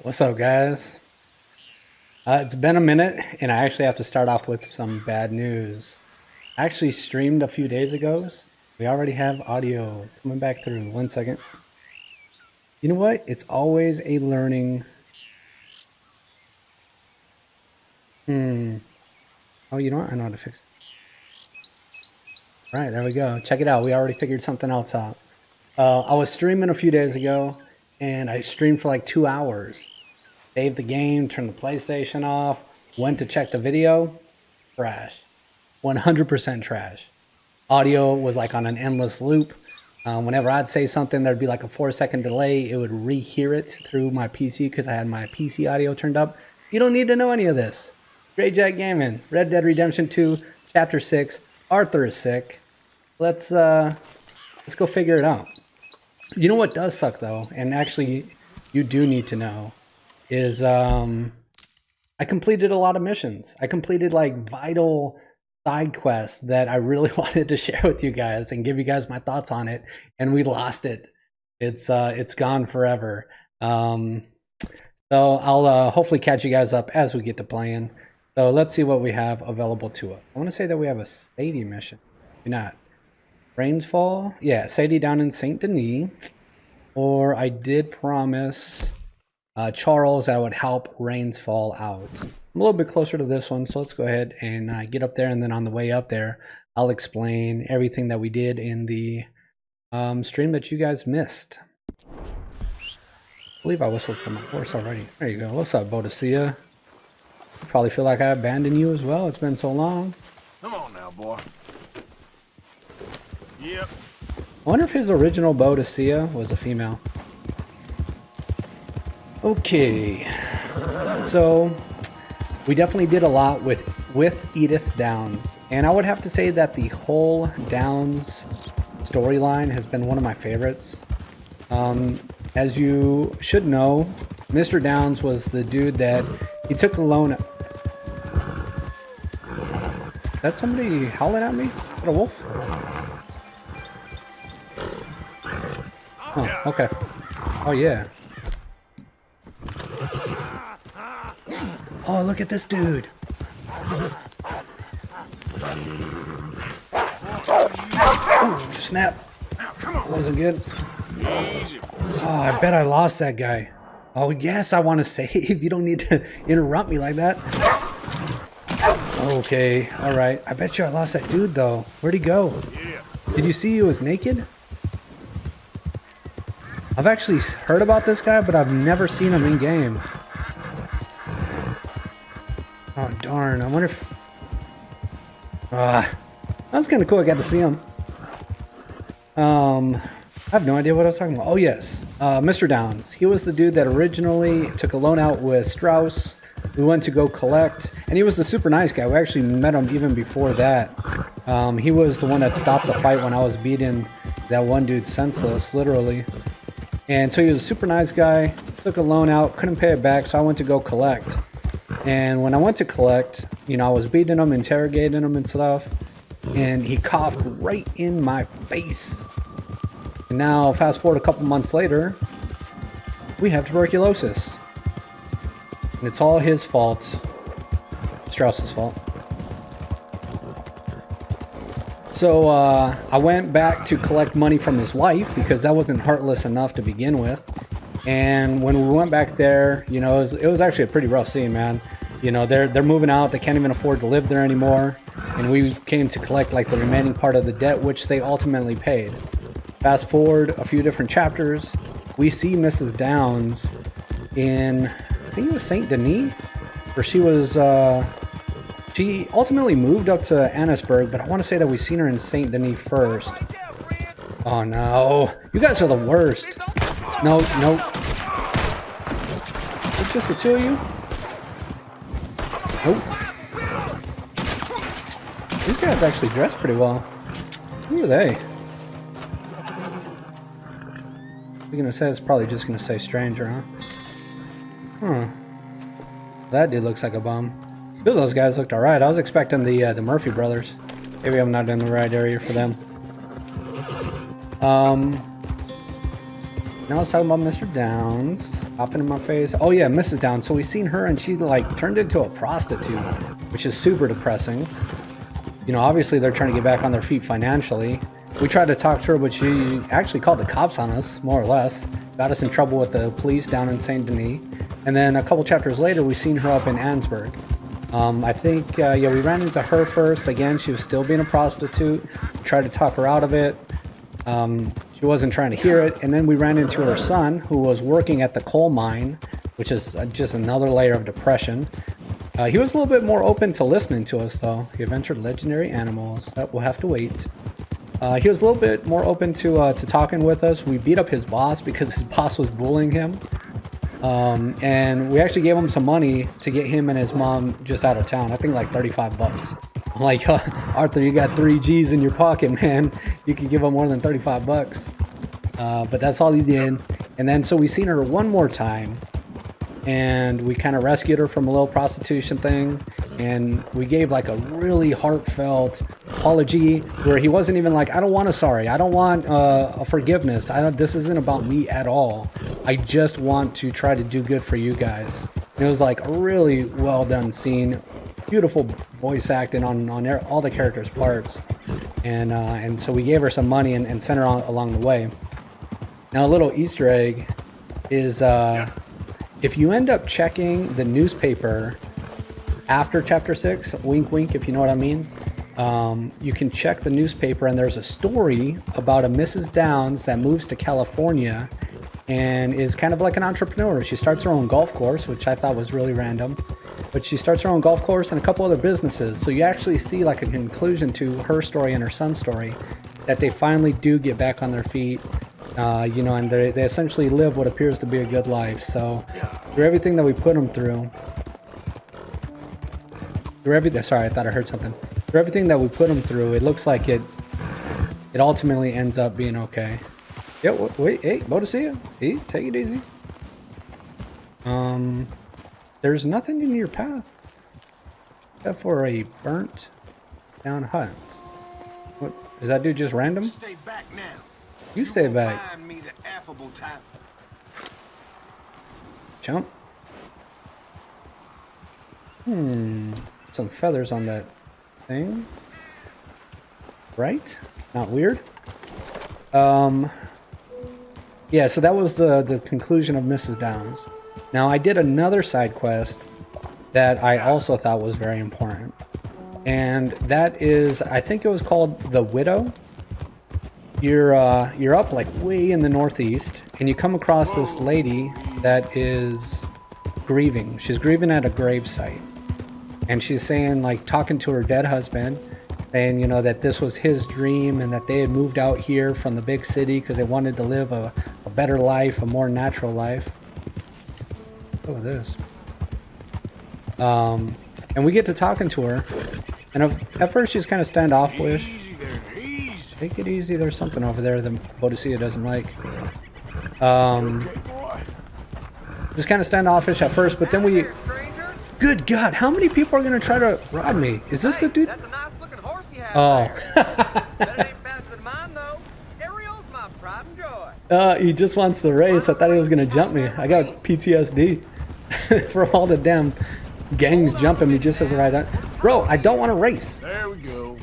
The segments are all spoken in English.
What's up, guys? It's been a minute, and I actually have to start off with some bad news. I actually streamed a few days ago. We already have audio coming back through. One second. You know what? It's always a learning. Oh, you know what? I know how to fix it. All right, there we go. Check it out. We already figured something else out. I was streaming a few days ago, and I streamed for like 2 hours. Saved the game, turned the PlayStation off, went to check the video. Trash. 100% trash. Audio was like on an endless loop. Whenever I'd say something, there'd be like a 4-second delay. It would rehear it through my PC because I had my PC audio turned up. You don't need to know any of this. Grey Jack Gaming, Red Dead Redemption 2, Chapter 6. Arthur is sick. Let's go figure it out. You know what does suck though, and actually you do need to know, is I completed a lot of missions. I completed like vital side quests that I really wanted to share with you guys and give you guys my thoughts on it, and we lost it. It's gone forever. So I'll hopefully catch you guys up as we get to playing. So let's see what we have available to us. I want to say that we have a Sadie mission. Maybe not. Rainsfall? Yeah, Sadie down in Saint Denis. Or I did promise Charles that I would help Rainsfall out. I'm a little bit closer to this one, so let's go ahead and get up there, and then on the way up there, I'll explain everything that we did in the stream that you guys missed. I believe I whistled for my horse already. There you go. What's up, Bodicea? You probably feel like I abandoned you as well. It's been so long. Come on now, boy. Yep. I wonder if his original Bodicea was a female. Okay. So we definitely did a lot with Edith Downs. And I would have to say that the whole Downs storyline has been one of my favorites. As you should know, Mr. Downs was the dude that he took the loan. Is that somebody howling at me? Is that a wolf? Oh, okay. Oh, yeah. Oh, look at this dude. Oh, snap. That wasn't good. Oh, I bet I lost that guy. Oh, yes, I want to save. You don't need to interrupt me like that. Okay, all right. I bet you I lost that dude, though. Where'd he go? Did you see he was naked? I've actually heard about this guy, but I've never seen him in game. Oh, darn. I wonder if... that was kind of cool. I got to see him. I have no idea what I was talking about. Oh, yes. Mr. Downs. He was the dude that originally took a loan out with Strauss. We went to go collect. And he was the super nice guy. We actually met him even before that. He was the one that stopped the fight when I was beating that one dude senseless, literally. And so he was a super nice guy. Took a loan out. Couldn't pay it back, so I went to go collect. And when I went to collect, you know, I was beating him, interrogating him and stuff. And he coughed right in my face. And now, fast forward a couple months later, we have tuberculosis. And it's all his fault. Strauss's fault. So I went back to collect money from his wife because that wasn't heartless enough to begin with. And when we went back there, you know, it was actually a pretty rough scene, man. You know, they're moving out. They can't even afford to live there anymore. And we came to collect like the remaining part of the debt, which they ultimately paid. Fast forward a few different chapters, we see Mrs. Downs in, I think it was Saint Denis, where she was, she ultimately moved up to Annisburg, but I want to say that we've seen her in Saint Denis first. Oh no, you guys are the worst. No, no. It's just the two of you? Nope. These guys actually dress pretty well. Who are they? We're gonna say it's probably just gonna say stranger, huh? Huh. That dude looks like a bum. Two of those guys looked alright. I was expecting the Murphy brothers. Maybe I'm not in the right area for them. Now I was talking about Mr. Downs popping in my face. Oh yeah, Mrs. Downs. So we seen her and she like turned into a prostitute, which is super depressing. You know, obviously they're trying to get back on their feet financially. We tried to talk to her, but she actually called the cops on us, more or less. Got us in trouble with the police down in Saint Denis. And then a couple chapters later, we seen her up in Ansburg. I think, yeah, we ran into her first. Again, she was still being a prostitute. We tried to talk her out of it. She wasn't trying to hear it. And then we ran into her son, who was working at the coal mine, which is just another layer of depression. He was a little bit more open to listening to us, though. He adventured legendary animals. That will have to wait. He was a little bit more open to talking with us. We beat up his boss because his boss was bullying him. And we actually gave him some money to get him and his mom just out of town. I think like 35 bucks. I'm like, Arthur, you got 3 G's in your pocket, man. You could give him more than 35 bucks. But that's all he did. And then so we seen her one more time. And we kind of rescued her from a little prostitution thing. And we gave like a really heartfelt apology where he wasn't even like, I don't want a sorry. I don't want a forgiveness. This isn't about me at all. I just want to try to do good for you guys. And it was like a really well done scene. Beautiful voice acting on all the characters' parts. And so we gave her some money and sent her on along the way. Now a little Easter egg is if you end up checking the newspaper after chapter 6, wink wink if you know what I mean, you can check the newspaper and there's a story about a Mrs. Downs that moves to California and is kind of like an entrepreneur. She starts her own golf course, which I thought was really random, but she starts her own golf course and a couple other businesses. So you actually see like a conclusion to her story and her son's story, that they finally do get back on their feet. You know, and they essentially live what appears to be a good life. So through everything that we put them through, sorry, I thought I heard something. Through everything that we put them through, it looks like it ultimately ends up being okay. Yeah, wait, hey, Bodicea, hey, take it easy. There's nothing in your path except for a burnt down hut. What is that dude just random? Stay back now. You stay back. Find me the affable type. Jump. Some feathers on that thing. Right? Not weird. Yeah, so that was the conclusion of Mrs. Downs. Now I did another side quest that I also thought was very important. And that is, I think it was called The Widow. You're up like way in the northeast, and you come across this lady that is grieving. She's grieving at a gravesite, and she's saying, like, talking to her dead husband, saying, you know, that this was his dream and that they had moved out here from the big city because they wanted to live a better life, a more natural life. Look at this. And we get to talking to her, and at first she's kind of standoffish. Take it easy, there's something over there that Bodicea doesn't like. Just kind of standoffish at first, but then we... Good God, how many people are going to try to rob me? Is this the dude? That's a nice looking horse you have Oh. there. That ain't faster than mine, though. Ariel's my pride and joy. He just wants to race. I thought he was going to jump me. I got PTSD for all the damn gangs jumping me just as a right. Bro, I don't want to race. There we go.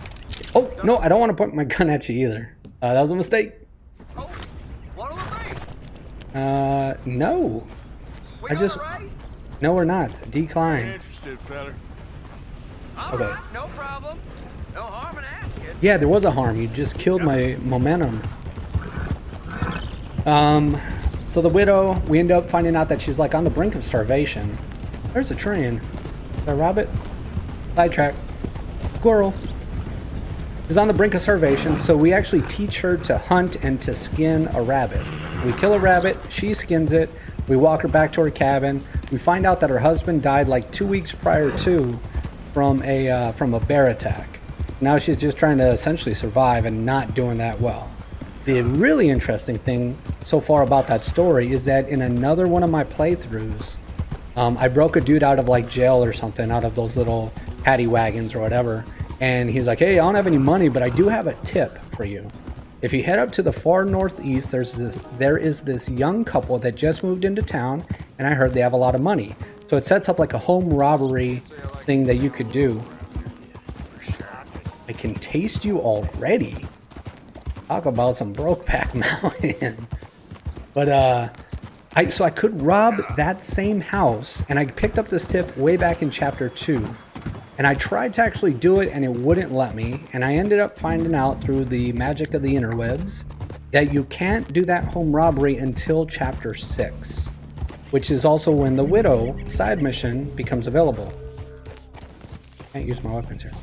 Oh, no, I don't want to point my gun at you either. That was a mistake. Oh, want to race? No. We I just... gonna race? No, we're not. Decline. Interested, fella. All Okay. right, no problem. No harm in asking. Yeah, there was a harm. You just killed my momentum. So the widow, we end up finding out that she's like on the brink of starvation. There's a train. Did I rob it? Sidetrack. Squirrel. She's on the brink of starvation, so we actually teach her to hunt and to skin a rabbit. We kill a rabbit, she skins it, we walk her back to her cabin. We find out that her husband died like 2 weeks prior to from a bear attack. Now she's just trying to essentially survive and not doing that well. The really interesting thing so far about that story is that in another one of my playthroughs, I broke a dude out of like jail or something, out of those little paddy wagons or whatever. And he's like, hey, I don't have any money, but I do have a tip for you. If you head up to the far northeast, there is this young couple that just moved into town, and I heard they have a lot of money. So it sets up like a home robbery thing that you could do. I can taste you already. Talk about some Brokeback Mountain. But so I could rob that same house, and I picked up this tip way back in chapter 2. And I tried to actually do it, and it wouldn't let me. And I ended up finding out through the magic of the interwebs that you can't do that home robbery until chapter 6, which is also when the Widow side mission becomes available. Can't use my weapons here.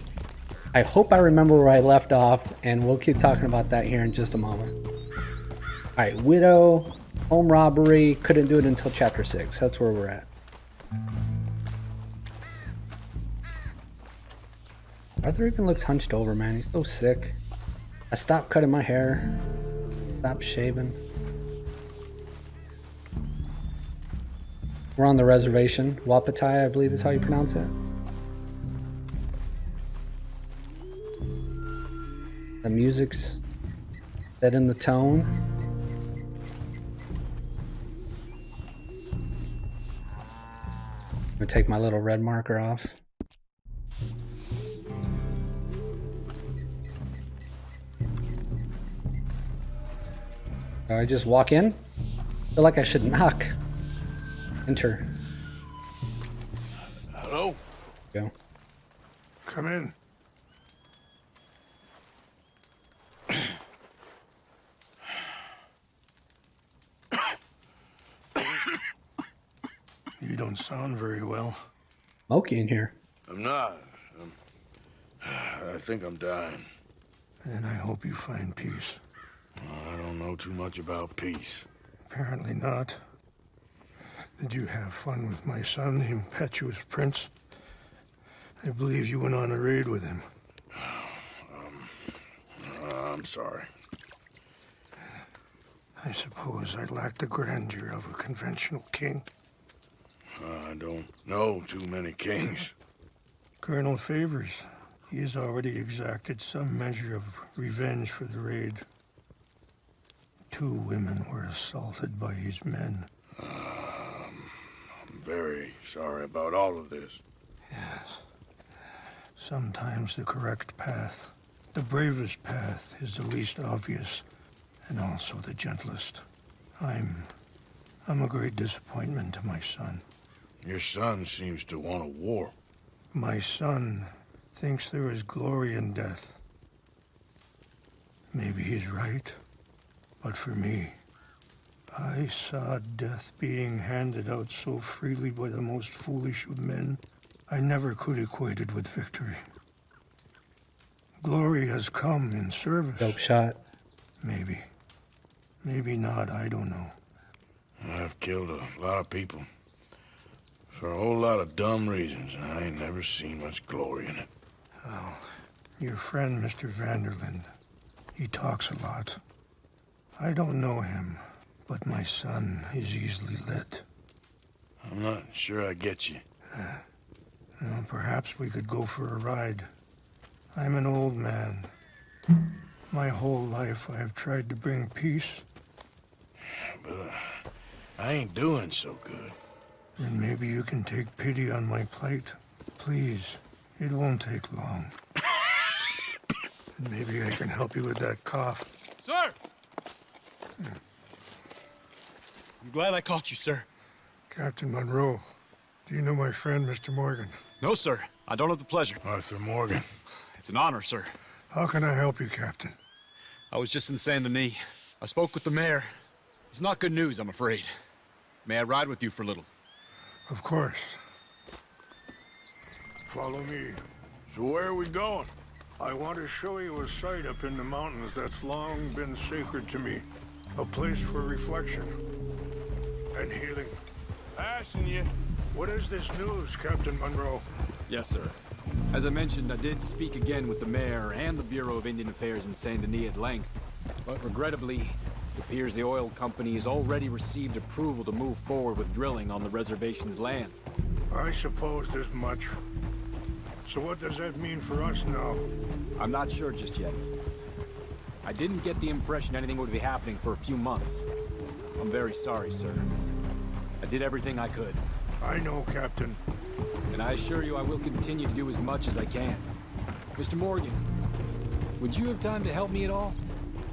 I hope I remember where I left off, and we'll keep talking about that here in just a moment. Alright, Widow, home robbery, couldn't do it until chapter 6. That's where we're at. Arthur even looks hunched over, man. He's so sick. I stopped cutting my hair. Stopped shaving. We're on the reservation. Wapatai, I believe is how you pronounce it. The music's set in the tone. I'm gonna take my little red marker off. I just walk in? I feel like I should knock. Enter. Hello? Go. Come in. You don't sound very well. Smoky in here. I'm not. I think I'm dying. And I hope you find peace. I don't know too much about peace. Apparently not. Did you have fun with my son, the impetuous prince? I believe you went on a raid with him. I'm sorry. I suppose I lack the grandeur of a conventional king. I don't know too many kings. Colonel Favors, he has already exacted some measure of revenge for the raid. 2 women were assaulted by his men. I'm very sorry about all of this. Yes. Sometimes the correct path, the bravest path, is the least obvious, and also the gentlest. I'm a great disappointment to my son. Your son seems to want a war. My son thinks there is glory in death. Maybe he's right. But for me, I saw death being handed out so freely by the most foolish of men, I never could equate it with victory. Glory has come in service. Dope shot. Maybe. Maybe not, I don't know. I've killed a lot of people. For a whole lot of dumb reasons, and I ain't never seen much glory in it. Well, your friend, Mr. Vanderlyn, he talks a lot. I don't know him, but my son is easily led. I'm not sure I get you. Well, perhaps we could go for a ride. I'm an old man. My whole life I have tried to bring peace. But I ain't doing so good. Then maybe you can take pity on my plight. Please, it won't take long. And maybe I can help you with that cough. Sir! I'm glad I caught you, sir. Captain Monroe, do you know my friend, Mr. Morgan? No, sir. I don't have the pleasure. Arthur Morgan. It's an honor, sir. How can I help you, Captain? I was just in Saint Denis. I spoke with the mayor. It's not good news, I'm afraid. May I ride with you for a little? Of course. Follow me. So where are we going? I want to show you a site up in the mountains that's long been sacred to me. A place for reflection and healing. Passing you. What is this news, Captain Monroe? Yes, sir. As I mentioned, I did speak again with the mayor and the Bureau of Indian Affairs in Saint Denis at length. But regrettably, it appears the oil company has already received approval to move forward with drilling on the reservation's land. I supposed as much. So what does that mean for us now? I'm not sure just yet. I didn't get the impression anything would be happening for a few months. I'm very sorry, sir. I did everything I could. I know, Captain. And I assure you I will continue to do as much as I can. Mr. Morgan, would you have time to help me at all?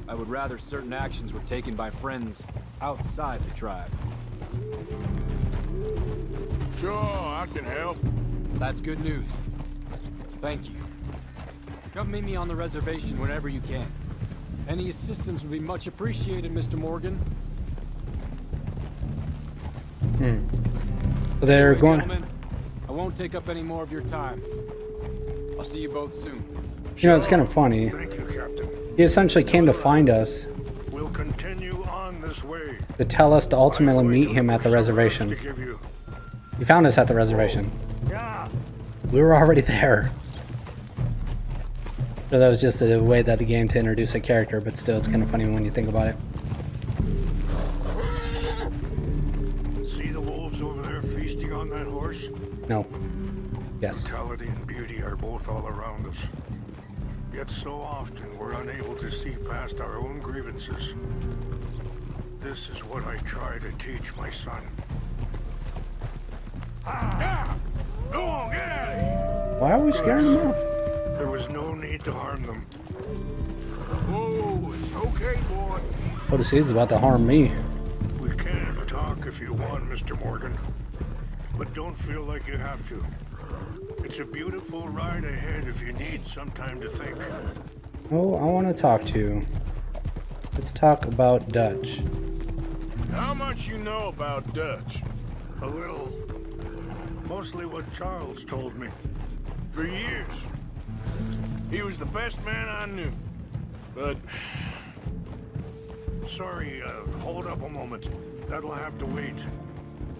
I would rather certain actions were taken by friends outside the tribe. Sure, I can help. That's good news. Thank you. Come meet me on the reservation whenever you can. Any assistance would be much appreciated, Mr. Morgan. They're Anyway, going. gentlemen, I won't take up any more of your time. I'll see you both soon. You know, it's kind of funny. Thank you, Captain. He essentially came to find us We'll continue on this way. to tell us to ultimately I'm going meet to him look at the for some rest reservation. to give you. He found us at the reservation. Yeah. We were already there. So that was just a way that the game to introduce a character, but still, it's kind of funny when you think about it. See the wolves over there feasting on that horse? No. Yes. Brutality and beauty are both all around us. Yet so often we're unable to see past our own grievances. This is what I try to teach my son. Yeah! Go on, get out of here! Why are we scaring him off? There was no need to harm them. Oh, it's okay, boy. Odyssey's about to harm me. We can talk if you want, Mr. Morgan. But don't feel like you have to. It's a beautiful ride ahead if you need some time to think. Oh, I want to talk to you. Let's talk about Dutch. How much you know about Dutch? A little. Mostly what Charles told me. For years. He was the best man I knew. But Sorry, hold up a moment. That'll have to wait.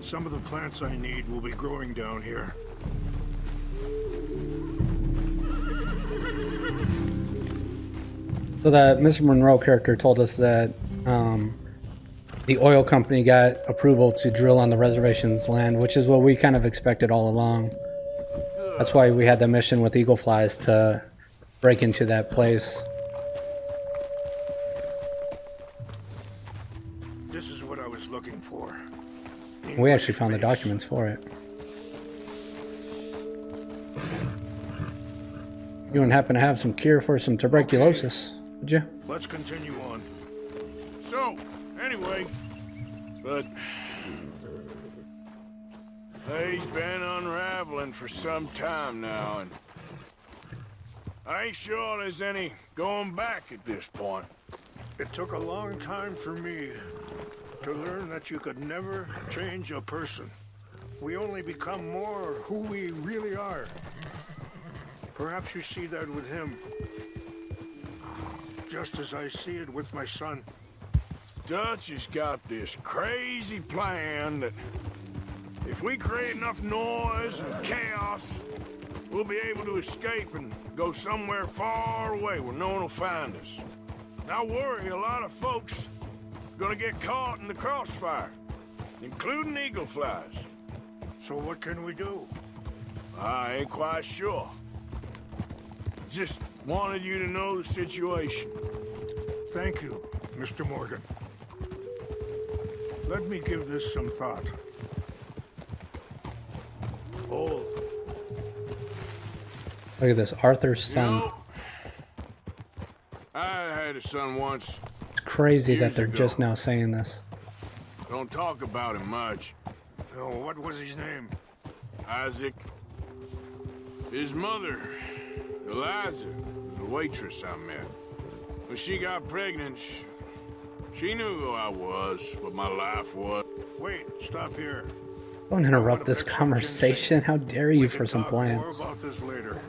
Some of the plants I need will be growing down here. So that Mr. Monroe character told us that the oil company got approval to drill on the reservation's land, which is what we kind of expected all along. That's why we had the mission with Eagle Flies to break into that place. This is what I was looking for. We actually found the documents for it. You wouldn't happen to have some cure for some tuberculosis, would you? Let's continue on. so, anyway, but they's been unraveling for some time now, and I ain't sure there's any going back at this point. It took a long time for me to learn that you could never change a person. We only become more who we really are. Perhaps you see that with him. Just as I see it with my son. Dutch has got this crazy plan that if we create enough noise and chaos, we'll be able to escape and go somewhere far away where no one will find us. And I worry a lot of folks are gonna get caught in the crossfire, including eagle flies. So what can we do? I ain't quite sure. Just wanted you to know the situation. Thank you, Mr. Morgan. Let me give this some thought. Oh, Look at this, Arthur's You son. know, I had a son once. It's crazy that years they're ago. just now saying this. Don't talk about him much. no, what was his name? Isaac. His mother, Eliza, was a waitress I met. When she got pregnant, she knew who I was, what my life was. Wait, stop here. Don't interrupt this conversation. How dare you for some Talk more plans? about this later.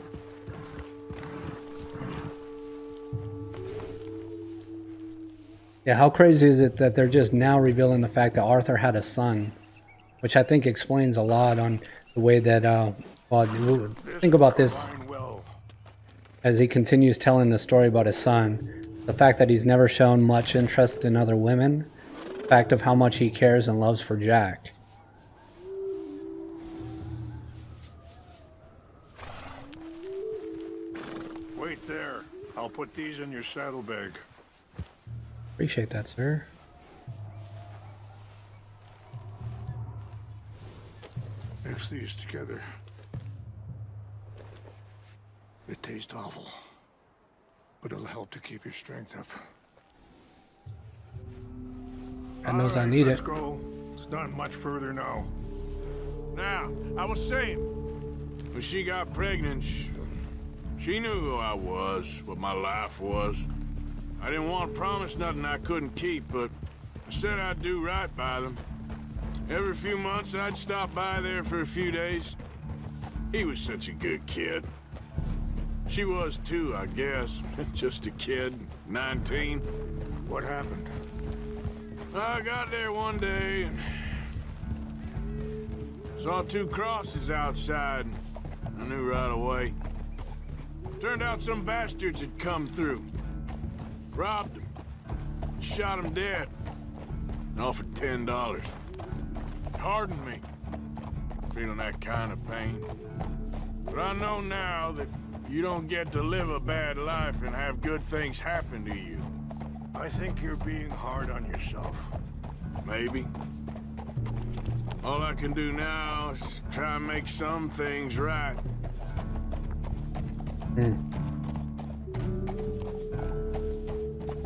Yeah, how crazy is it that they're just now revealing the fact that Arthur had a son? Which I think explains a lot on the way that, well, think about this Fine, well, as he continues telling the story about his son. The fact that he's never shown much interest in other women. The fact of how much he cares and loves for Jack. wait there. I'll put these in your saddlebag. Appreciate that, sir. Mix these together. It tastes awful, but it'll help to keep your strength up. God knows I All right, need let's it. go. It's not much further now. Now, I was saying, when she got pregnant, she knew who I was, what my life was. I didn't want to promise nothing I couldn't keep, but I said I'd do right by them. Every few months, I'd stop by there for a few days. He was such a good kid. She was too, I guess. Just a kid, 19. What happened? I got there one day and saw 2 crosses outside. I knew right away. Turned out some bastards had come through. Robbed them. Shot them dead. And offered $10. It hardened me. Feeling that kind of pain. But I know now that you don't get to live a bad life and have good things happen to you. I think you're being hard on yourself. Maybe. All I can do now is try and make some things right.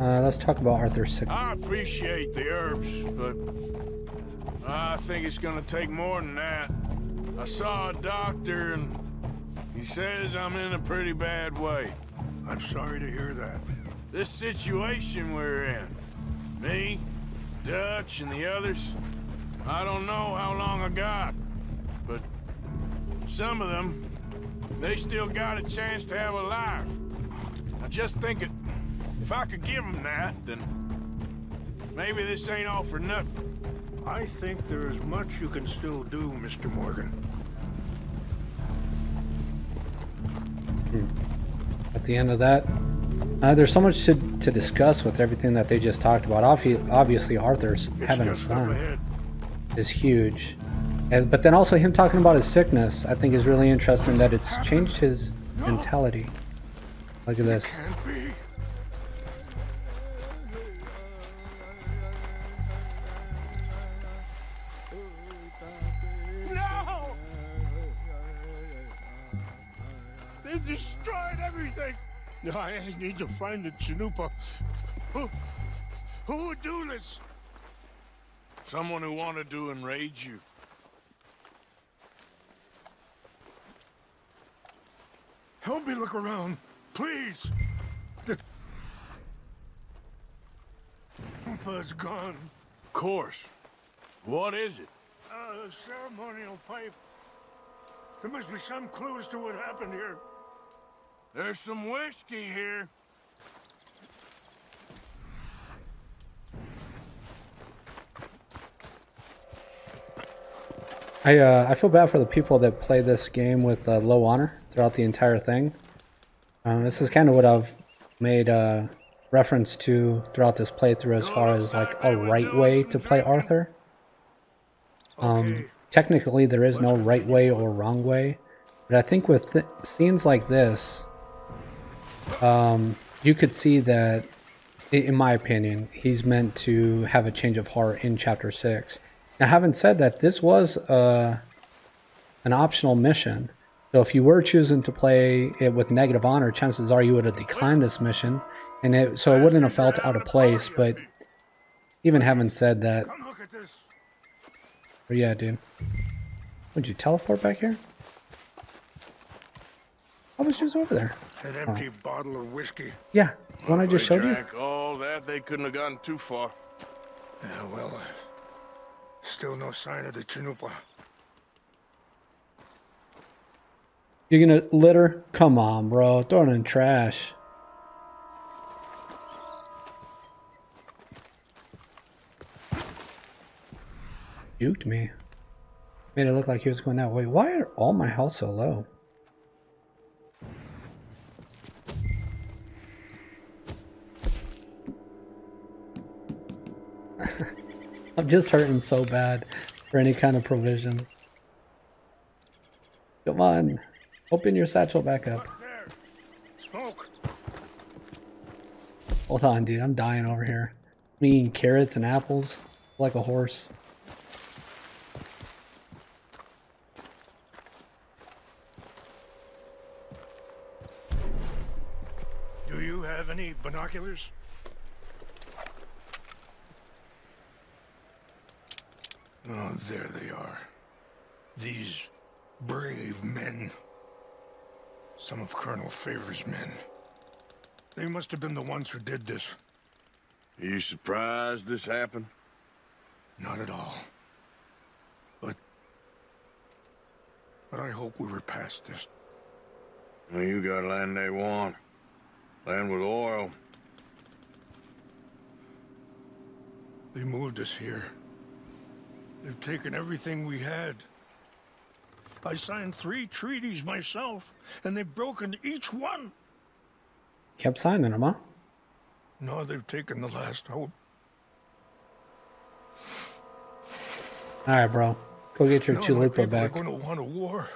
Let's talk about Arthur's sick. I appreciate the herbs, but I think it's gonna take more than that. I saw a doctor and he says I'm in a pretty bad way. I'm sorry to hear that. This situation we're in, me, Dutch, and the others, I don't know how long I got, but some of them, they still got a chance to have a life. I just think if I could give them that, then maybe this ain't all for nothing. I think there is much you can still do, Mr. Morgan. At the end of that, there's so much to discuss with everything that they just talked about. Obviously, Arthur's having a It's just up son ahead. is huge. But then also him talking about his sickness, I think is really interesting that it's changed his mentality. Look at this. Can't be. No! They destroyed everything! I need to find the Chanupa. Who would do this? Someone who wanted to enrage you. Help me look around, please. The Chanupa's gone. Of course. What is it? A ceremonial pipe. There must be some clues to what happened here. There's some whiskey here. I feel bad for the people that play this game with low honor throughout the entire thing. This is kind of what I've made reference to throughout this playthrough as far as like a right way to play Arthur. Okay. Technically, there is no right way or wrong way, but I think with scenes like this, you could see that, in my opinion, he's meant to have a change of heart in Chapter 6. Now, having said that, this was an optional mission. So if you were choosing to play it with negative honor, chances are you would have declined this mission, and so it wouldn't have felt out of place. But even having said that, Come look at this. oh yeah, dude, would you teleport back here? I was just over there. An empty bottle of whiskey. Yeah, the one I just showed you. Drank all that, they couldn't have gotten too far. Yeah, well, still no sign of the Chanupa. You're gonna litter? Come on, bro. Throw it in trash. Juked me. Made it look like he was going that way. Why are all my health so low? I'm just hurting so bad for any kind of provisions. Come on. Open your satchel back up. Up there. Smoke. Hold on, dude. I'm dying over here. eating carrots and apples like a horse. Do you have any binoculars? Oh, there they are. These brave men. Some of Colonel Favor's men. They must have been the ones who did this. Are you surprised this happened? Not at all. But I hope we were past this. Well, you got land they want. Land with oil. They moved us here. They've taken everything we had. I signed 3 treaties myself, and they've broken each one. Kept signing them, huh? Now they've taken the last hope. Alright, bro. Go get your Now my chalupa people back. are going to want a war.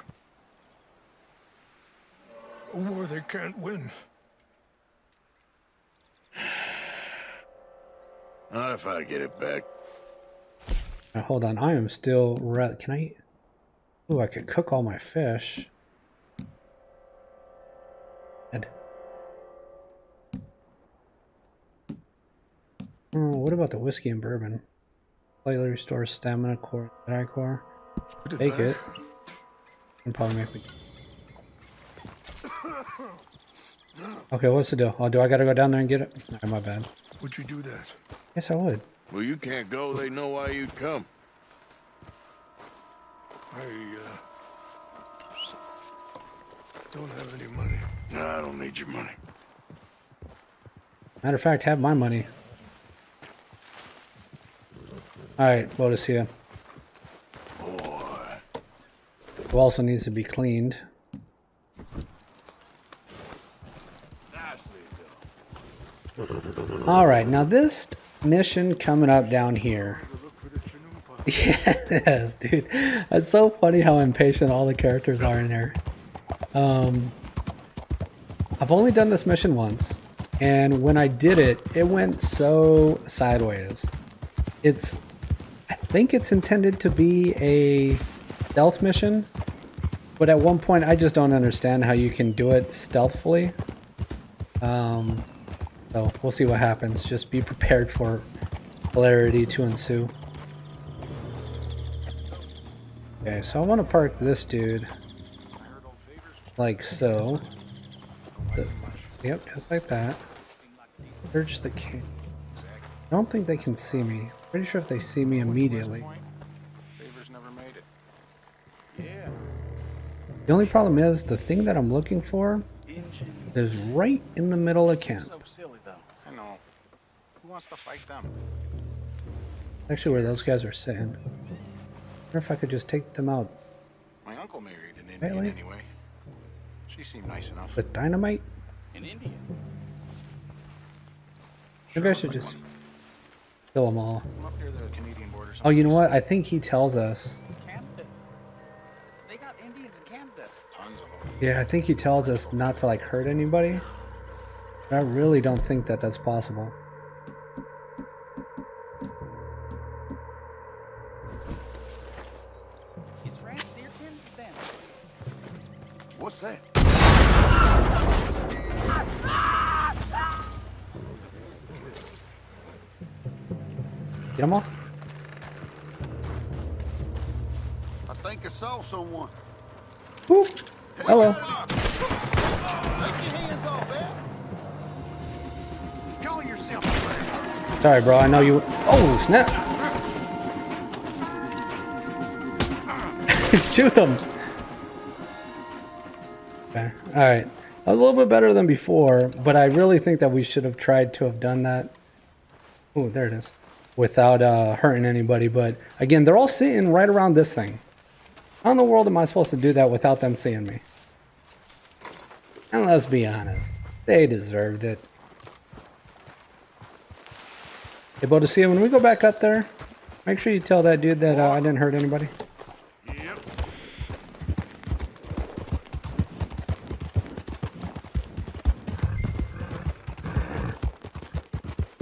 A war they can't win. Not if I get it back. Now, hold on. I am still... Can I... Ooh, I could cook all my fish. Ed. Oh, what about the whiskey and bourbon? Slightly restores stamina core, dry core. Take it. Can probably make me. Okay, what's the deal? Oh, do I gotta go down there and get it? No, my bad. Would you do that? Yes, I would. Well, you can't go. They know why you'd come. I don't have any money. No, I don't need your money. Matter of fact, have my money. Alright, Lotus here. Boy. Who also needs to be cleaned. Nicely done. Alright, now this mission coming up down here. Yes, dude. It's so funny how impatient all the characters are in here. I've only done this mission once, and when I did it, it went so sideways. I think it's intended to be a stealth mission, but at one point I just don't understand how you can do it stealthily. So we'll see what happens. Just be prepared for hilarity to ensue. Okay, so I want to park this dude like so. Yep, just like that. Search the king. I don't think they can see me. Pretty sure if they see me immediately. The only problem is the thing that I'm looking for is right in the middle of camp. So silly though. I know. Who wants to fight them? Actually, where those guys are sitting. I wonder if I could just take them out My uncle married an Indian Really? anyway. She seemed nice enough. with dynamite. An Indian? Maybe I should just kill them all. I'm up near the Canadian border. Oh, you know what? I think he tells us. Canada. They got Indians in Canada. Tons of them. Yeah, I think he tells us not to like hurt anybody. But I really don't think that that's possible. Is France near kin? Then. What's that? Get them all? I think I saw someone. Whoop. Hello. Take your hands off there. Show yourself. Sorry, bro. I know you. Oh, snap. Shoot him. Okay. Alright. That was a little bit better than before, but I really think that we should have tried to have done that. Oh, there it is. Without hurting anybody. But again, they're all sitting right around this thing. How in the world am I supposed to do that without them seeing me? And let's be honest. They deserved it. Hey, Bodicea, when we go back up there, make sure you tell that dude that I didn't hurt anybody. Yep.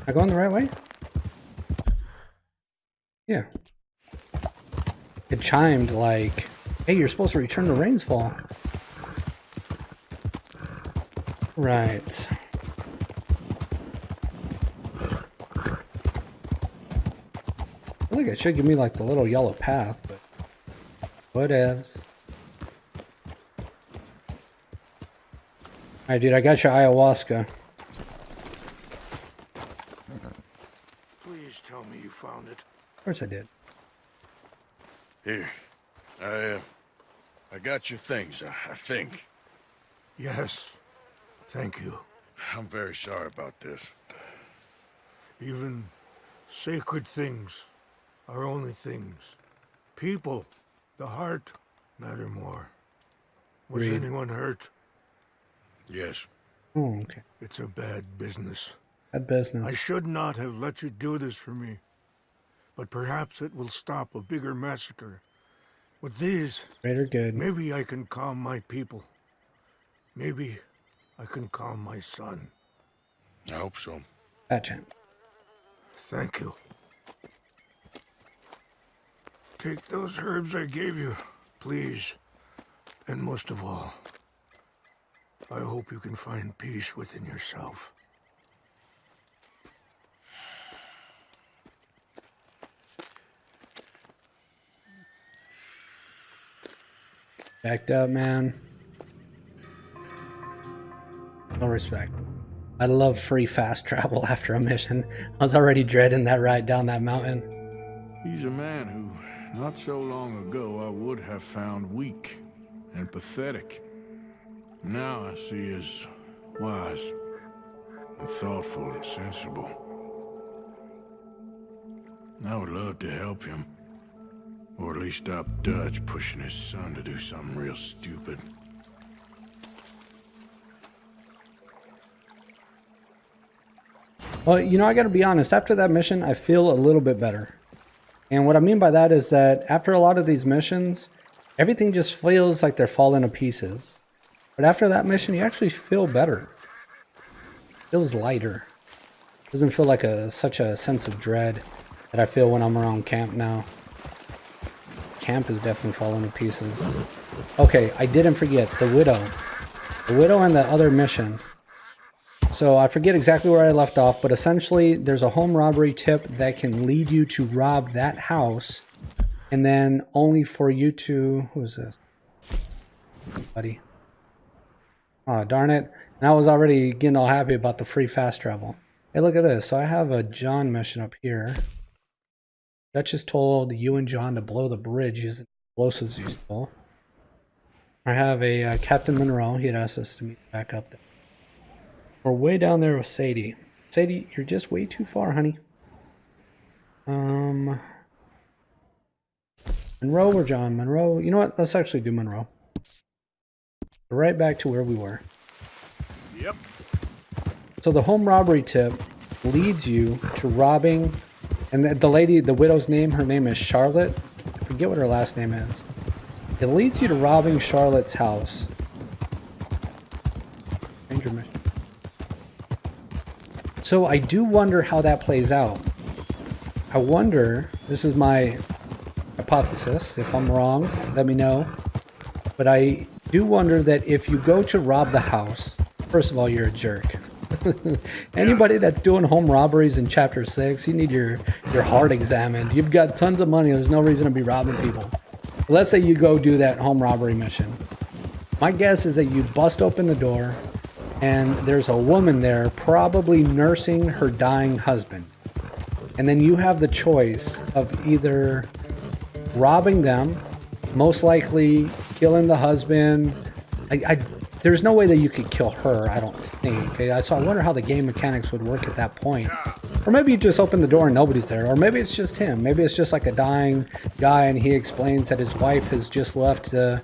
Am I going the right way? Yeah. It chimed like, hey, you're supposed to return to Rainsfall. Right. I feel like it should give me like the little yellow path, but whatevs. Alright, dude, I got your ayahuasca. Please tell me you found it. Of course I did. Here. I got your things, I think. Yes. Thank you. I'm very sorry about this. Even sacred things are only things. People, the heart, matter more. Was Agreed. anyone hurt? Yes. Oh, okay. It's a bad business. Bad business. I should not have let you do this for me. But perhaps it will stop a bigger massacre. With these, Greater good. maybe I can calm my people. Maybe I can calm my son. I hope so. Fat champ. Thank you. Take those herbs I gave you, please. And most of all, I hope you can find peace within yourself. Backed up, man. No respect. I love free fast travel after a mission. I was already dreading that ride down that mountain. He's a man who, not so long ago, I would have found weak and pathetic. Now I see as wise and thoughtful and sensible. I would love to help him. Or at least stop Dutch pushing his son to do something real stupid. Well, you know, I gotta be honest, after that mission, I feel a little bit better. And what I mean by that is that after a lot of these missions, everything just feels like they're falling to pieces. But after that mission, you actually feel better. Feels lighter. Doesn't feel like such a sense of dread that I feel when I'm around camp now. Camp is definitely falling to pieces. Okay, I didn't forget the widow. The widow and the other mission. So I forget exactly where I left off, but essentially there's a home robbery tip that can lead you to rob that house, and then only for you to... Who is this? Buddy. Oh, darn it. And I was already getting all happy about the free fast travel. Hey, look at this. So I have a John mission up here. Duchess told you and John to blow the bridge using explosives you stole. I have a Captain Monroe. He had asked us to meet back up there. We're way down there with Sadie. Sadie, you're just way too far, honey. Monroe or John? Monroe. You know what? Let's actually do Monroe. Right back to where we were. Yep. So the home robbery tip leads you to robbing, and the lady, the widow's name, her name is Charlotte. I forget what her last name is. It leads you to robbing Charlotte's house. Ranger mission. So I do wonder how that plays out. I wonder, this is my hypothesis, if I'm wrong, let me know. But I do wonder that if you go to rob the house, first of all, you're a jerk. Anybody that's doing home robberies in Chapter 6, you need your heart examined. You've got tons of money. There's no reason to be robbing people. But let's say you go do that home robbery mission. My guess is that you bust open the door, and there's a woman there probably nursing her dying husband. And then you have the choice of either robbing them, most likely killing the husband. There's no way that you could kill her, I don't think. So I wonder how the game mechanics would work at that point. Or maybe you just open the door and nobody's there. Or maybe it's just him. Maybe it's just like a dying guy and he explains that his wife has just left to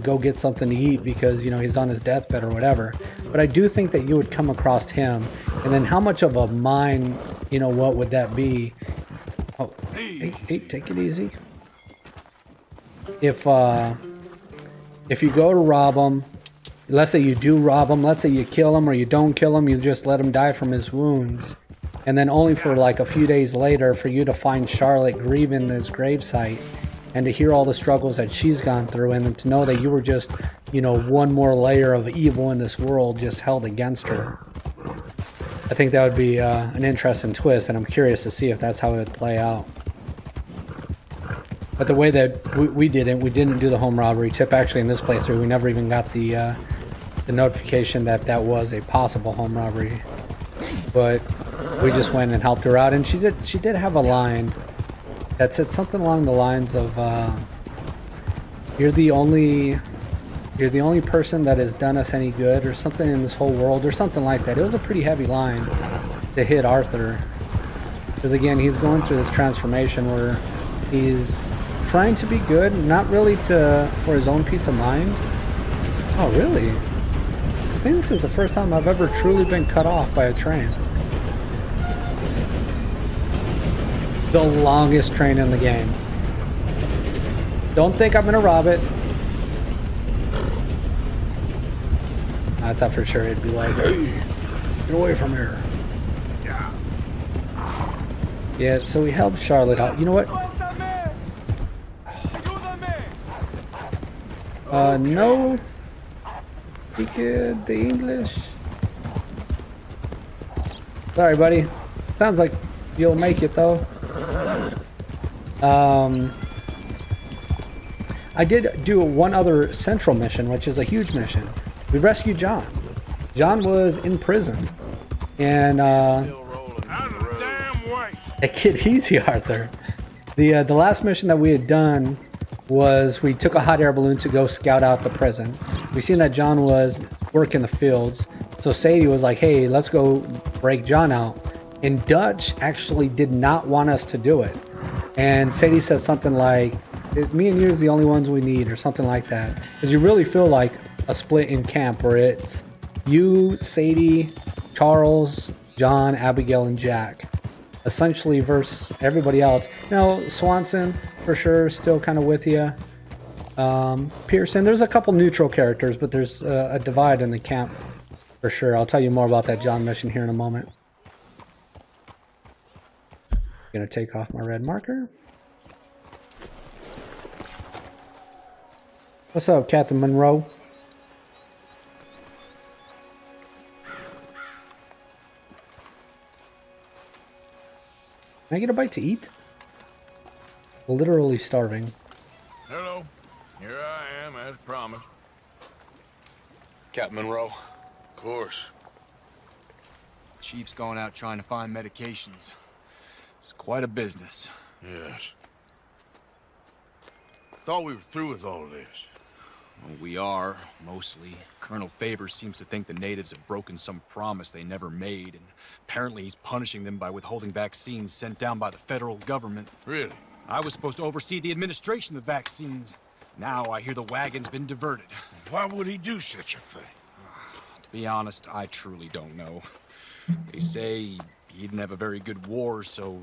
go get something to eat because, you know, he's on his deathbed or whatever. But I do think that you would come across him. And then how much of a mine, you know, what would that be? Oh, hey, take it easy. If you go to rob him, let's say you do rob him, let's say you kill him or you don't kill him, you just let him die from his wounds. and then only for like a few days later for you to find Charlotte grieving this gravesite and to hear all the struggles that she's gone through, and then to know that you were just, you know, one more layer of evil in this world just held against her. I think that would be an interesting twist, and I'm curious to see if that's how it would play out. But the way that we didn't do the home robbery tip. Actually, in this playthrough, we never even got the notification that that was a possible home robbery. But we just went and helped her out, and she did have a line that said something along the lines of, "You're the only person that has done us any good," or something in this whole world, or something like that. It was a pretty heavy line to hit Arthur, because again, he's going through this transformation where he's trying to be good, not really for his own peace of mind. Oh, really? I think this is the first time I've ever truly been cut off by a train. The longest train in the game. Don't think I'm gonna rob it. I thought for sure it'd be like, "Hey, get away from here." Yeah, so we helped Charlotte out. You know what? No. Speak the English. Sorry, buddy. Sounds like you'll make it though. I did do one other central mission, which is a huge mission. We rescued John. John was in prison, and take it easy, Arthur. The last mission that we had done was we took a hot air balloon to go scout out the prison. We seen that John was working the fields, so Sadie was like, "Hey, let's go break John out." And Dutch actually did not want us to do it. And Sadie says something like, "Me and you is the only ones we need," or something like that. Because you really feel like a split in camp where it's you, Sadie, Charles, John, Abigail, and Jack. Essentially versus everybody else. You know, Swanson, for sure, still kind of with you. Pearson, there's a couple neutral characters, but there's a divide in the camp, for sure. I'll tell you more about that John mission here in a moment. Gonna take off my red marker. What's up, Captain Monroe? Can I get a bite to eat? Literally starving. Hello. Here I am, as promised. Captain Monroe. Of course. Chief's gone out trying to find medications. It's quite a business. Yes. Thought we were through with all of this. Well, we are, mostly. Colonel Favors seems to think the natives have broken some promise they never made, and apparently he's punishing them by withholding vaccines sent down by the federal government. Really? I was supposed to oversee the administration of the vaccines. Now I hear the wagon's been diverted. Why would he do such a thing? To be honest, I truly don't know. They say he didn't have a very good war, so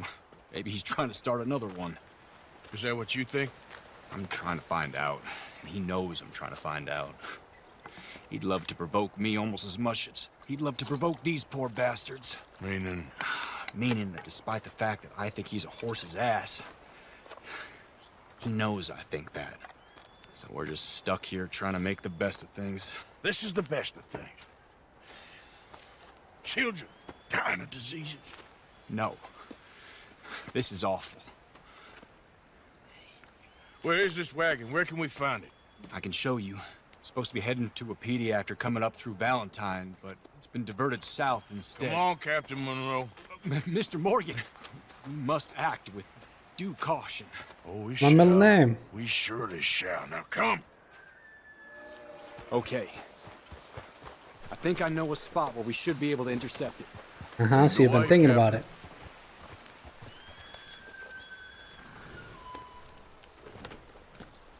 maybe he's trying to start another one. Is that what you think? I'm trying to find out, and he knows I'm trying to find out. He'd love to provoke me almost as much as he'd love to provoke these poor bastards. Meaning? Meaning that despite the fact that I think he's a horse's ass, he knows I think that. So we're just stuck here trying to make the best of things. This is the best of things. Children dying of diseases. No. This is awful. Where is this wagon? Where can we find it? I can show you. Supposed to be heading to Wapiti after coming up through Valentine, but it's been diverted south instead. Come on, Captain Monroe. Mr. Morgan, we must act with due caution. Oh, we My shall. middle name. We surely shall. Now come. Okay. I think I know a spot where we should be able to intercept it. So you've been thinking about it.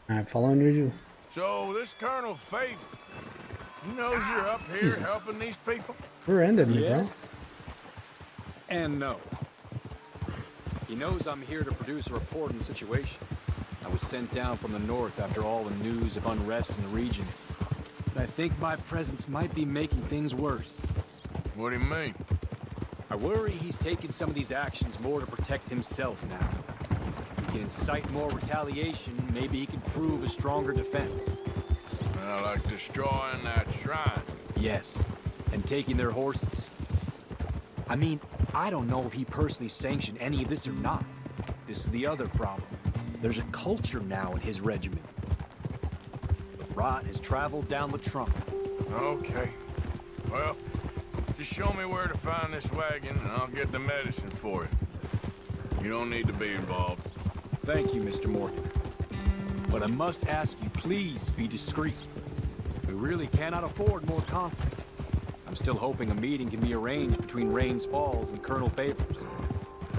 Alright, following you. So, this Colonel Favors, he knows you're up here Jesus. helping these people? We're ended me, bro. Yes. And no. He knows I'm here to produce a report on the situation. I was sent down from the north after all the news of unrest in the region. But I think my presence might be making things worse. What do you mean? I worry he's taking some of these actions more to protect himself now. If he can incite more retaliation, maybe he can prove a stronger defense. Like destroying that shrine. Yes, and taking their horses. I mean, I don't know if he personally sanctioned any of this or not. This is the other problem. There's a culture now in his regiment. The rot has traveled down the trunk. Okay. Well, just show me where to find this wagon, and I'll get the medicine for you. You don't need to be involved. Thank you, Mr. Morgan. But I must ask you, please be discreet. We really cannot afford more conflict. I'm still hoping a meeting can be arranged between Rains Falls and Colonel Favors.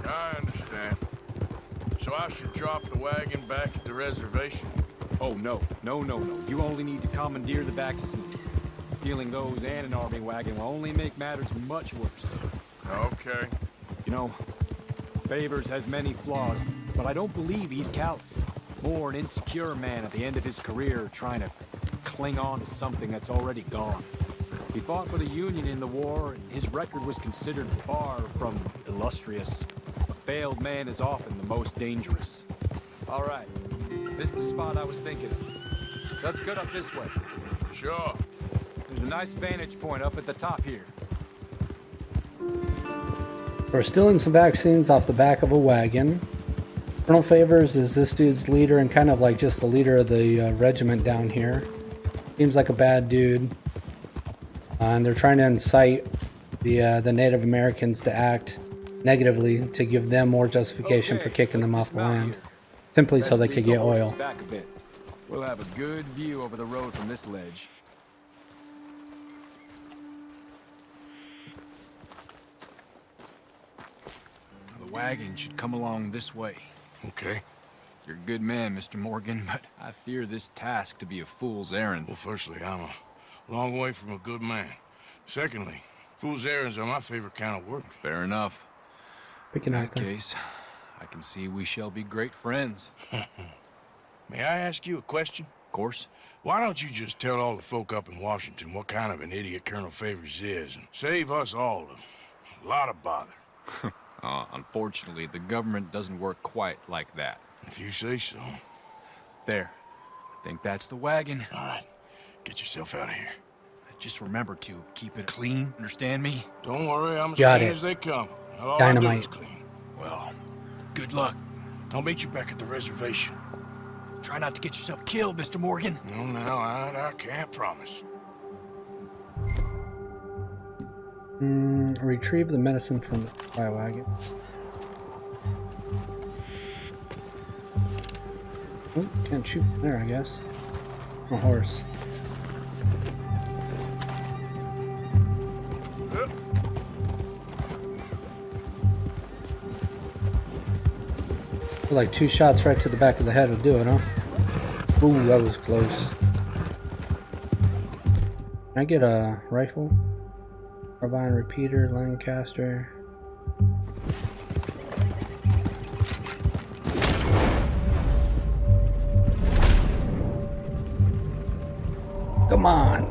I understand. So I should drop the wagon back at the reservation? Oh, no. You only need to commandeer the vaccine. Stealing those and an army wagon will only make matters much worse. Okay. You know, Favors has many flaws, but I don't believe he's callous. More an insecure man at the end of his career trying to cling on to something that's already gone. He fought for the Union in the war, and his record was considered far from illustrious. A failed man is often the most dangerous. All right, this is the spot I was thinking of. Let's get up this way. Sure. There's a nice vantage point up at the top here. We're stealing some vaccines off the back of a wagon. Colonel Favors is this dude's leader and kind of like just the leader of the regiment down here. Seems like a bad dude. And they're trying to incite the Native Americans to act negatively to give them more justification for kicking them off the land. Simply so they could get oil. Back a bit. We'll have a good view over the road from this ledge. The wagon should come along this way. Okay. You're a good man, Mr. Morgan, but I fear this task to be a fool's errand. Well, firstly, I'm a long way from a good man. Secondly, fool's errands are my favorite kind of work. Fair enough. Picking In out that case, I can see we shall be great friends. May I ask you a question? Of course. Why don't you just tell all the folk up in Washington what kind of an idiot Colonel Favors is and save us all a lot of bother? Unfortunately, the government doesn't work quite like that. If you say so. There. I think that's the wagon. All right. Get yourself out of here. Just remember to keep it clean, understand me? Don't worry, I'm as Got clean it. as they come. All I do Dynamite. is clean. Well, good luck. I'll meet you back at the reservation. Try not to get yourself killed, Mr. Morgan. No, I can't promise. Retrieve the medicine from the supply wagon. Oh, can't shoot from there, I guess. A horse. Like 2 shots right to the back of the head will do it, huh? Ooh, that was close. Can I get a rifle? Carbine repeater, Lancaster. Come on.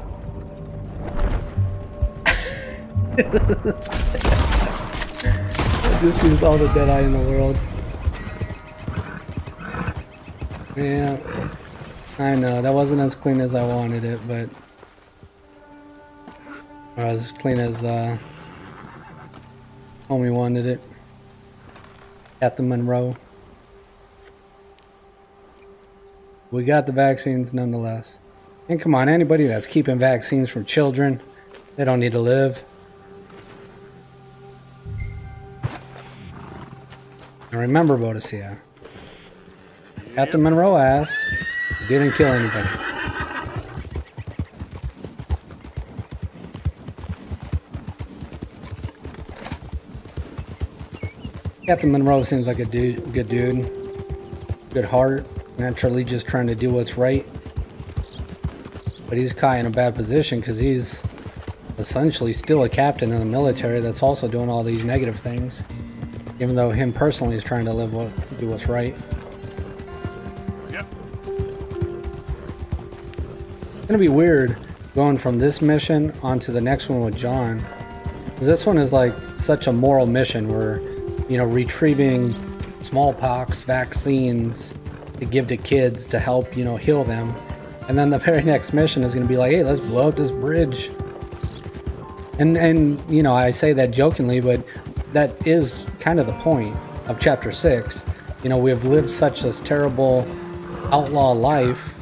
I just used all the dead eye in the world. Yeah, I know, that wasn't as clean as I wanted it, but or as clean as homie wanted it. Captain Monroe. We got the vaccines nonetheless. And come on, anybody that's keeping vaccines from children, they don't need to live. And remember, Bodicea, Captain Monroe ass didn't kill anybody. Captain Monroe seems like a good dude, good heart, naturally just trying to do what's right. But he's kind of in a bad position because he's essentially still a captain in the military that's also doing all these negative things, even though him personally is trying to do what's right. Yep. It's gonna be weird going from this mission onto the next one with John, because this one is like such a moral mission. We're, you know, retrieving smallpox vaccines to give to kids to help, you know, heal them. And then the very next mission is going to be like, hey, let's blow up this bridge. And you know, I say that jokingly, but that is kind of the point of chapter 6. You know, we have lived such a terrible outlaw life.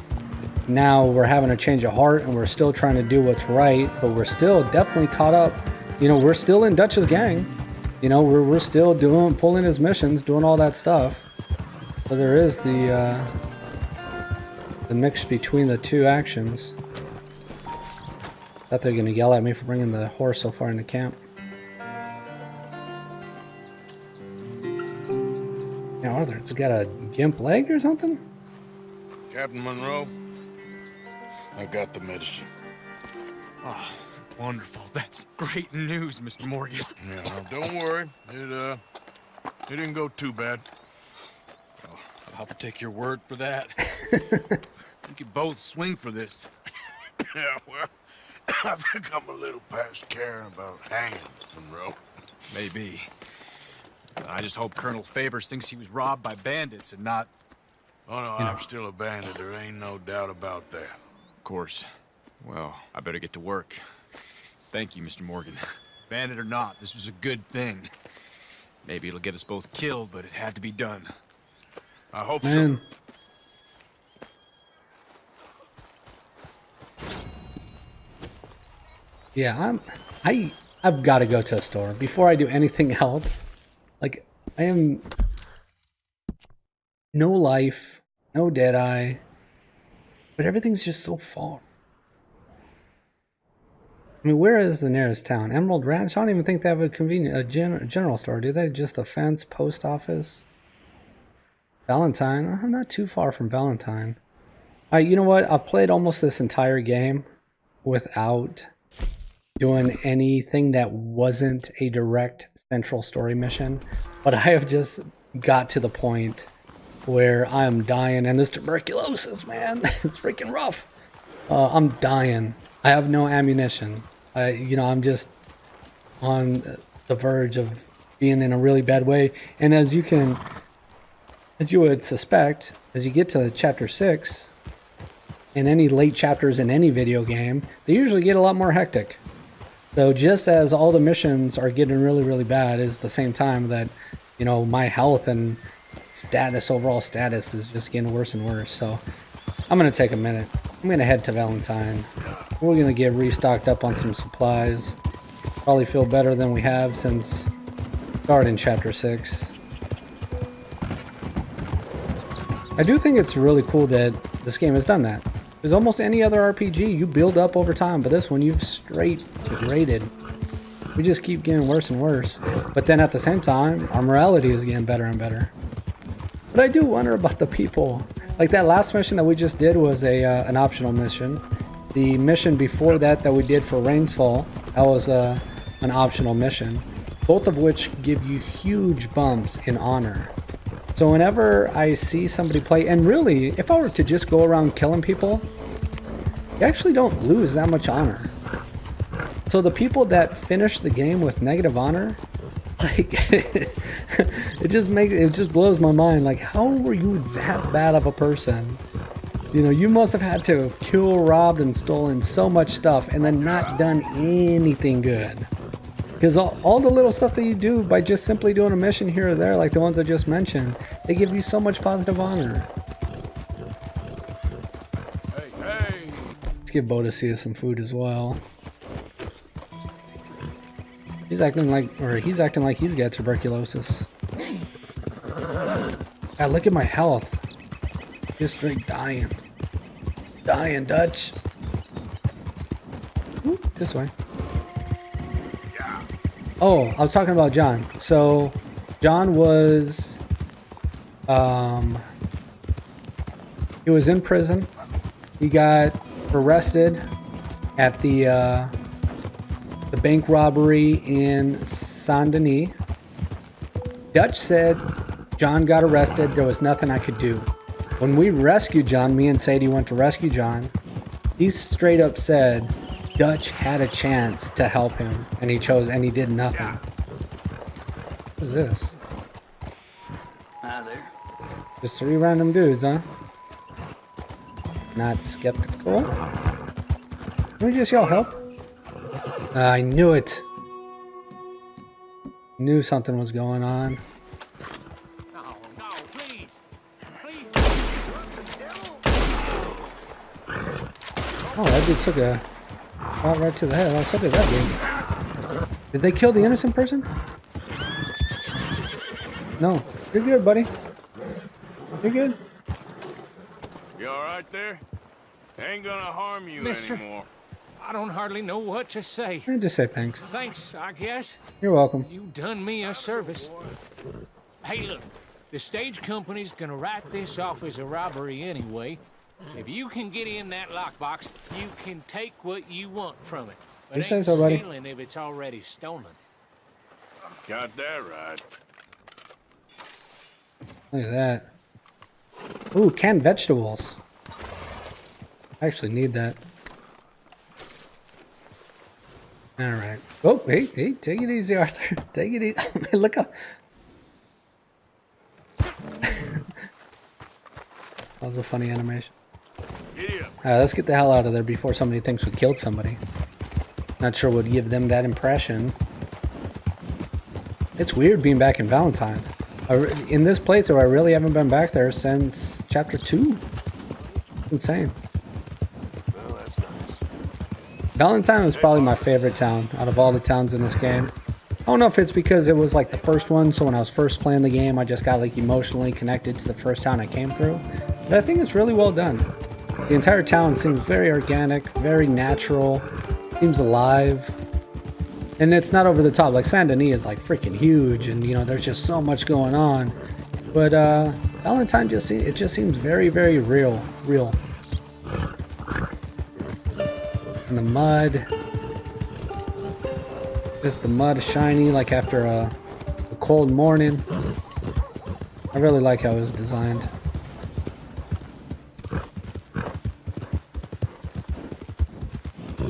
Now we're having a change of heart and we're still trying to do what's right, but we're still definitely caught up. You know, we're still in Dutch's gang. You know, we're still pulling his missions, doing all that stuff. So there is the mix between the two actions. Thought they're gonna yell at me for bringing the horse so far into camp. Now, Arthur, it's got a gimp leg or something? Captain Monroe, I got the medicine. Oh, wonderful. That's great news, Mr. Morgan. Yeah, no, don't worry. It didn't go too bad. Oh, I'll have to take your word for that. We could both swing for this. Yeah, well, I think I'm a little past caring about hanging, Monroe. Maybe. I just hope Colonel Favors thinks he was robbed by bandits and not... Oh, no, I'm still a bandit. There ain't no doubt about that. Of course. Well, I better get to work. Thank you, Mr. Morgan. Bandit or not, this was a good thing. Maybe it'll get us both killed, but it had to be done. I hope Man. so. Yeah, I've got to go to a store before I do anything else. Like, I am no life, no Deadeye, but everything's just so far. I mean, where is the nearest town? Emerald Ranch? I don't even think they have a general store, do they? Just a fence, post office. Valentine? I'm not too far from Valentine. Alright, you know what? I've played almost this entire game without doing anything that wasn't a direct central story mission, but I have just got to the point where I'm dying, and this tuberculosis, man, it's freaking rough. I'm dying. I have no ammunition. You know, I'm just on the verge of being in a really bad way. And as you would suspect, as you get to chapter 6, in any late chapters in any video game, they usually get a lot more hectic. So just as all the missions are getting really, really bad is the same time that, you know, my health and overall status is just getting worse and worse. So I'm going to take a minute. I'm going to head to Valentine. We're going to get restocked up on some supplies. Probably feel better than we have since starting chapter 6. I do think it's really cool that this game has done that. Because almost any other RPG, you build up over time, but this one, you've straight degraded. We just keep getting worse and worse. But then at the same time, our morality is getting better and better. But I do wonder about the people. Like that last mission that we just did was an optional mission. The mission before that we did for Rains Fall, that was an optional mission. Both of which give you huge bumps in honor. So whenever I see somebody play, and really, if I were to just go around killing people, you actually don't lose that much honor. So the people that finish the game with negative honor, like, it just blows my mind. Like, how were you that bad of a person? You know, you must have had to have killed, robbed, and stolen so much stuff and then not done anything good. Because all the little stuff that you do by just simply doing a mission here or there, like the ones I just mentioned, they give you so much positive honor. Hey. Let's give Bodicea some food as well. He's acting like he's got tuberculosis. God, look at my health. Just straight dying. Dying, Dutch. Ooh, this way. Oh, I was talking about John. So, John was, he was in prison. He got arrested at the bank robbery in Saint Denis. Dutch said John got arrested. There was nothing I could do. When we rescued John, me and Sadie went to rescue John. He straight up said Dutch had a chance to help him, and he did nothing. What's this? Hi there. Just 3 random dudes, huh? Not skeptical. Can we just yell help? I knew it. Knew something was going on. No, no, please. Please. Oh, that dude took a shot right to the head. Oh, so did that dude. Did they kill the innocent person? No. You're good, buddy. You're good. You alright there? Ain't gonna harm you Mister. anymore. I don't hardly know what to say. I just say thanks. Thanks, I guess. You're welcome. You done me a service. Hey, look. The stage company's gonna write this off as a robbery anyway. If you can get in that lockbox, you can take what you want from it. But You say ain't so, buddy. stealing if it's already stolen. Got that right. Look at that. Ooh, canned vegetables. I actually need that. Alright. Oh, hey, take it easy, Arthur. Take it easy. Look up. That was a funny animation. Giddy up. Alright, let's get the hell out of there before somebody thinks we killed somebody. Not sure what would give them that impression. It's weird being back in Valentine. In this playthrough, I really haven't been back there since chapter 2. Insane. Well, that's nice. Valentine was probably my favorite town out of all the towns in this game. I don't know if it's because it was like the first one, so when I was first playing the game, I just got like emotionally connected to the first town I came through. But I think it's really well done. The entire town seems very organic, very natural, seems alive. And it's not over the top. Like Saint Denis is like freaking huge, and you know there's just so much going on. But Valentine just seems very, very real. And the mud, just the mud shiny like after a cold morning. I really like how it was designed.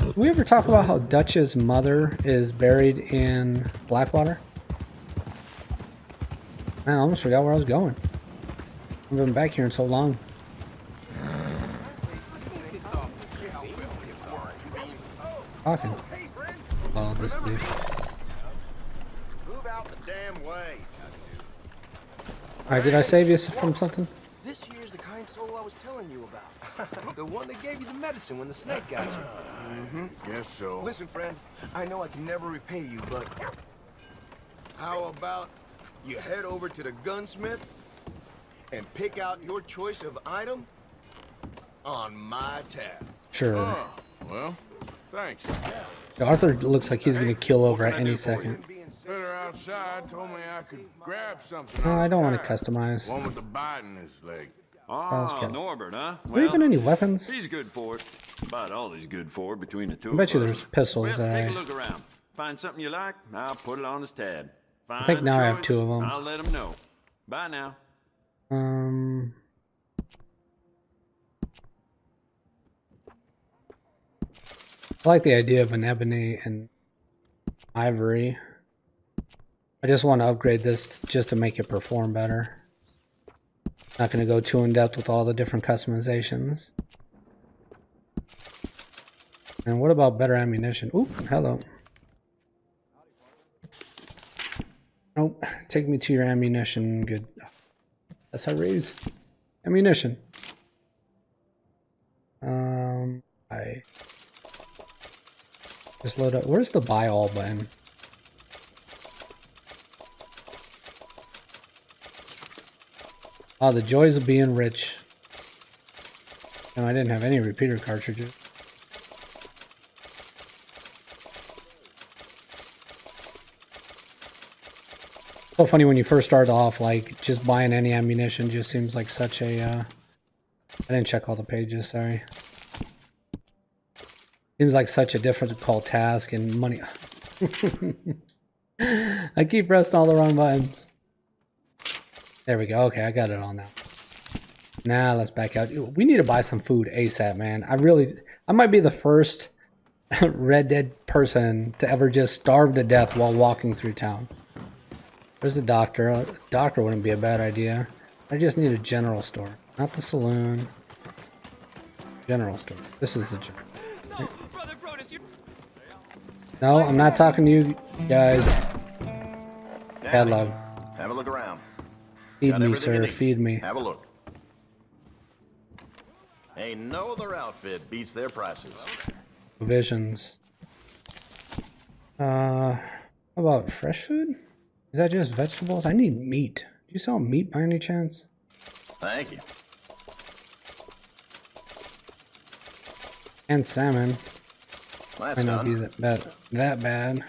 Did we ever talk about how Dutch's mother is buried in Blackwater? Man, I almost forgot where I was going. I haven't been back here in so long. Talking. Oh, this dude. Move out the damn way. Alright, did I save you from something? This here's the kind soul I was telling you about. The one that gave you the medicine when the snake got you. Guess so. Listen, friend, I know I can never repay you, but how about you head over to the gunsmith and pick out your choice of item on my tab. Sure. Oh, well, thanks. Arthur looks like he's gonna kill over at any second. Better outside told me I could grab something. No, on I his don't want to tire. customize. One with the bite in his leg. Sounds Ah, good. Norbert, huh? Are there even any weapons? He's good for it. About all he's good for between the two I bet you of there's us. pistols Well, that take I... a look around. Find something you like, I'll put it on his tab. Fine think now I have choice, 2 of them. I'll let him know. Bye now. I like the idea of an ebony and ivory. I just want to upgrade this just to make it perform better. Not going to go too in depth with all the different customizations. And what about better ammunition? Oop, hello. Nope, take me to your ammunition. Good. SREs. Ammunition. I just load up. Where's the buy all button? Oh, the joys of being rich. No, I didn't have any repeater cartridges. So funny when you first start off, like just buying any ammunition just seems like such a. I didn't check all the pages. Sorry. Seems like such a difficult task and money. I keep pressing all the wrong buttons. There we go. Okay, I got it all now. Now let's back out. We need to buy some food ASAP, man. I might be the first Red Dead person to ever just starve to death while walking through town. There's a doctor. A doctor wouldn't be a bad idea. I just need a general store. Not the saloon. General store. This is the general. No, Brother Brodus, you... No, I'm not talking to you guys. Dialog. Have a look around. Feed Got me, everything you sir. need. Feed me. Have a look. Ain't no other outfit beats their prices. Provisions. How about fresh food? Is that just vegetables? I need meat. Do you sell meat by any chance? Thank you. And salmon. That's Might not be done. that bad.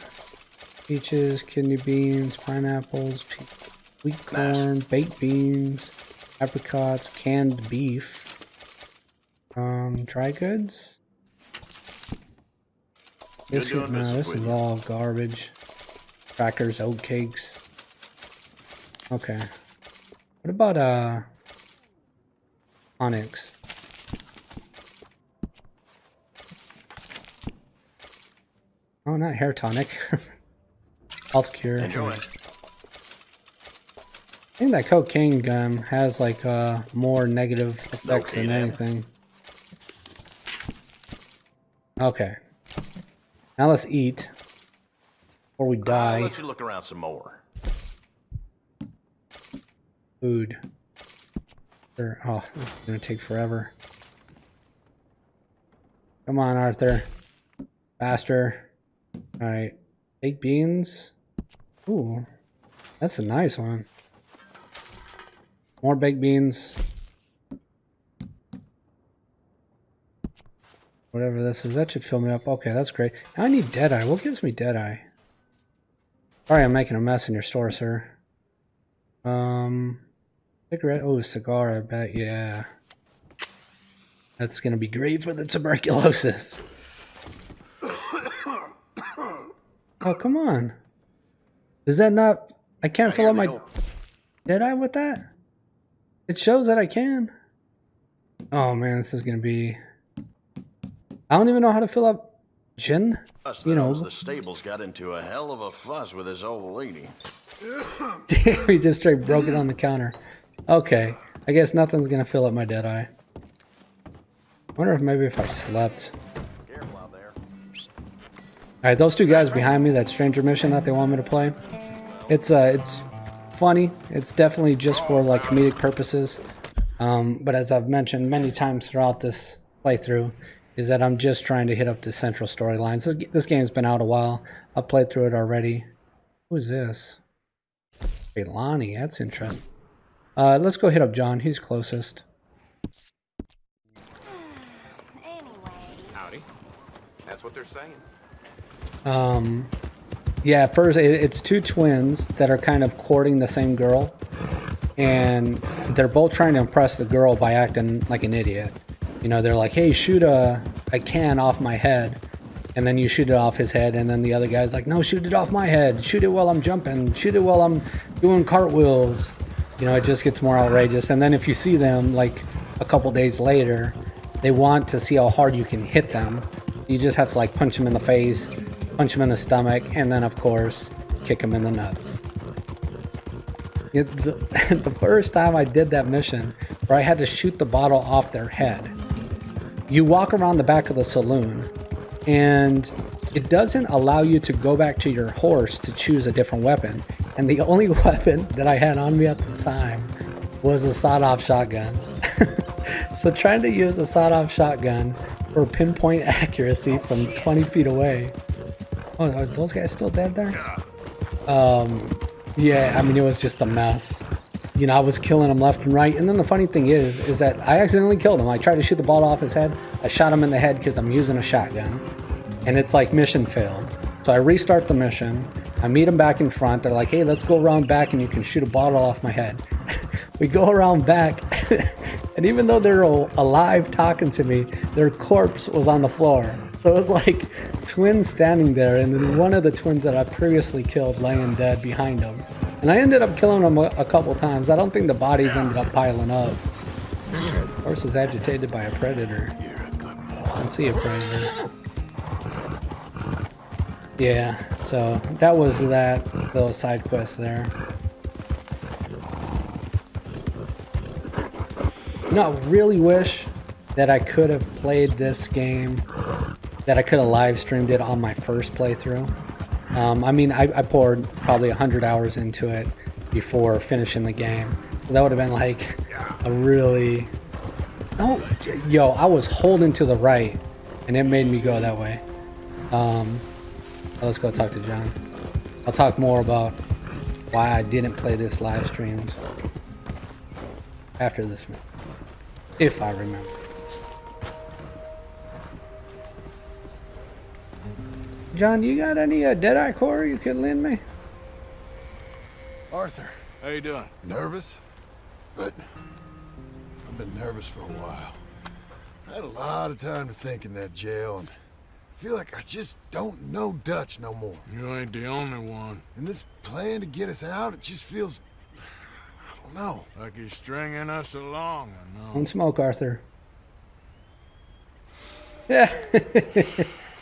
Peaches, kidney beans, pineapples, sweet corn, baked beans, apricots, canned beef. Dry goods? This doing is, no, business this with is you. all garbage. Crackers, oat cakes. Okay. What about, onyx? Oh, not hair tonic. Health cure. Enjoy. I think that cocaine gun has like more negative effects Okay, than then. anything. Okay. Now let's eat before we I'll die. let you look around some more. Food. Sure. Oh, this is gonna take forever. Come on, Arthur. Faster. Alright. Baked beans. Ooh. That's a nice one. More baked beans. Whatever this is, that should fill me up. Okay, that's great. Now I need Deadeye. What gives me Deadeye? Sorry, I'm making a mess in your store, sir. Cigarette. Oh, cigar, I bet. Yeah. That's gonna be great for the tuberculosis. Oh, come on. Does that not... I can't fill up my... Deadeye with that? It shows that I can. Oh, man, this is gonna be... I don't even know how to fill up gin. You know, The stables got into a hell of a fuss with this old lady. we just straight broke it on the counter. Okay, I guess nothing's gonna fill up my dead eye. I wonder if maybe if I slept. Careful out there. Alright, those two guys behind me, that stranger mission that they want me to play. It's funny. It's definitely just for like comedic purposes. But as I've mentioned many times throughout this playthrough, is that I'm just trying to hit up the central storylines. This game's been out a while. I've played through it already. Who's this? Lonnie, that's interesting. Let's go hit up John. He's closest. Howdy. That's what they're saying. Yeah, first it's two twins that are kind of courting the same girl, and they're both trying to impress the girl by acting like an idiot. You know, they're like, hey, shoot a can off my head, and then you shoot it off his head, and then the other guy's like, no, shoot it off my head, shoot it while I'm jumping, shoot it while I'm doing cartwheels. You know, it just gets more outrageous. And then if you see them like a couple days later, they want to see how hard you can hit them. You just have to like punch them in the face, punch them in the stomach, and then of course kick them in the nuts. The first time I did that mission where I had to shoot the bottle off their head, you walk around the back of the saloon and it doesn't allow you to go back to your horse to choose a different weapon. And the only weapon that I had on me at the time was a sawed-off shotgun. So trying to use a sawed-off shotgun for pinpoint accuracy from 20 feet away. Oh, are those guys still dead there? Yeah, I mean, it was just a mess. You know, I was killing him left and right. And then the funny thing is that I accidentally killed him. I tried to shoot the ball off his head. I shot him in the head because I'm using a shotgun. And it's like mission failed. So I restart the mission. I meet them back in front. They're like, hey, let's go around back and you can shoot a bottle off my head. We go around back. And even though they're alive talking to me, their corpse was on the floor. So it was like twins standing there, and then one of the twins that I previously killed laying dead behind them. And I ended up killing them a couple times. I don't think the bodies ended up piling up. Horse is agitated by a predator. You're a good boy. I don't see a predator. Yeah, so that was that little side quest there. I really wish that I could have played this game, that I could have live streamed it on my first playthrough. I mean, I poured probably 100 hours into it before finishing the game. That would have been like a really... Oh, yo, I was holding to the right, and it made me go that way. Let's go talk to John. I'll talk more about why I didn't play this live streamed after this one, if I remember. John, you got any Deadeye core you could lend me? Arthur, How you doing? nervous? But I've been nervous for a while. I had a lot of time to think in that jail, and I feel like I just don't know Dutch no more. You ain't the only one. And this plan to get us out, it just feels... I don't know. Like he's stringing us along, I know. Don't smoke, Arthur. Yeah.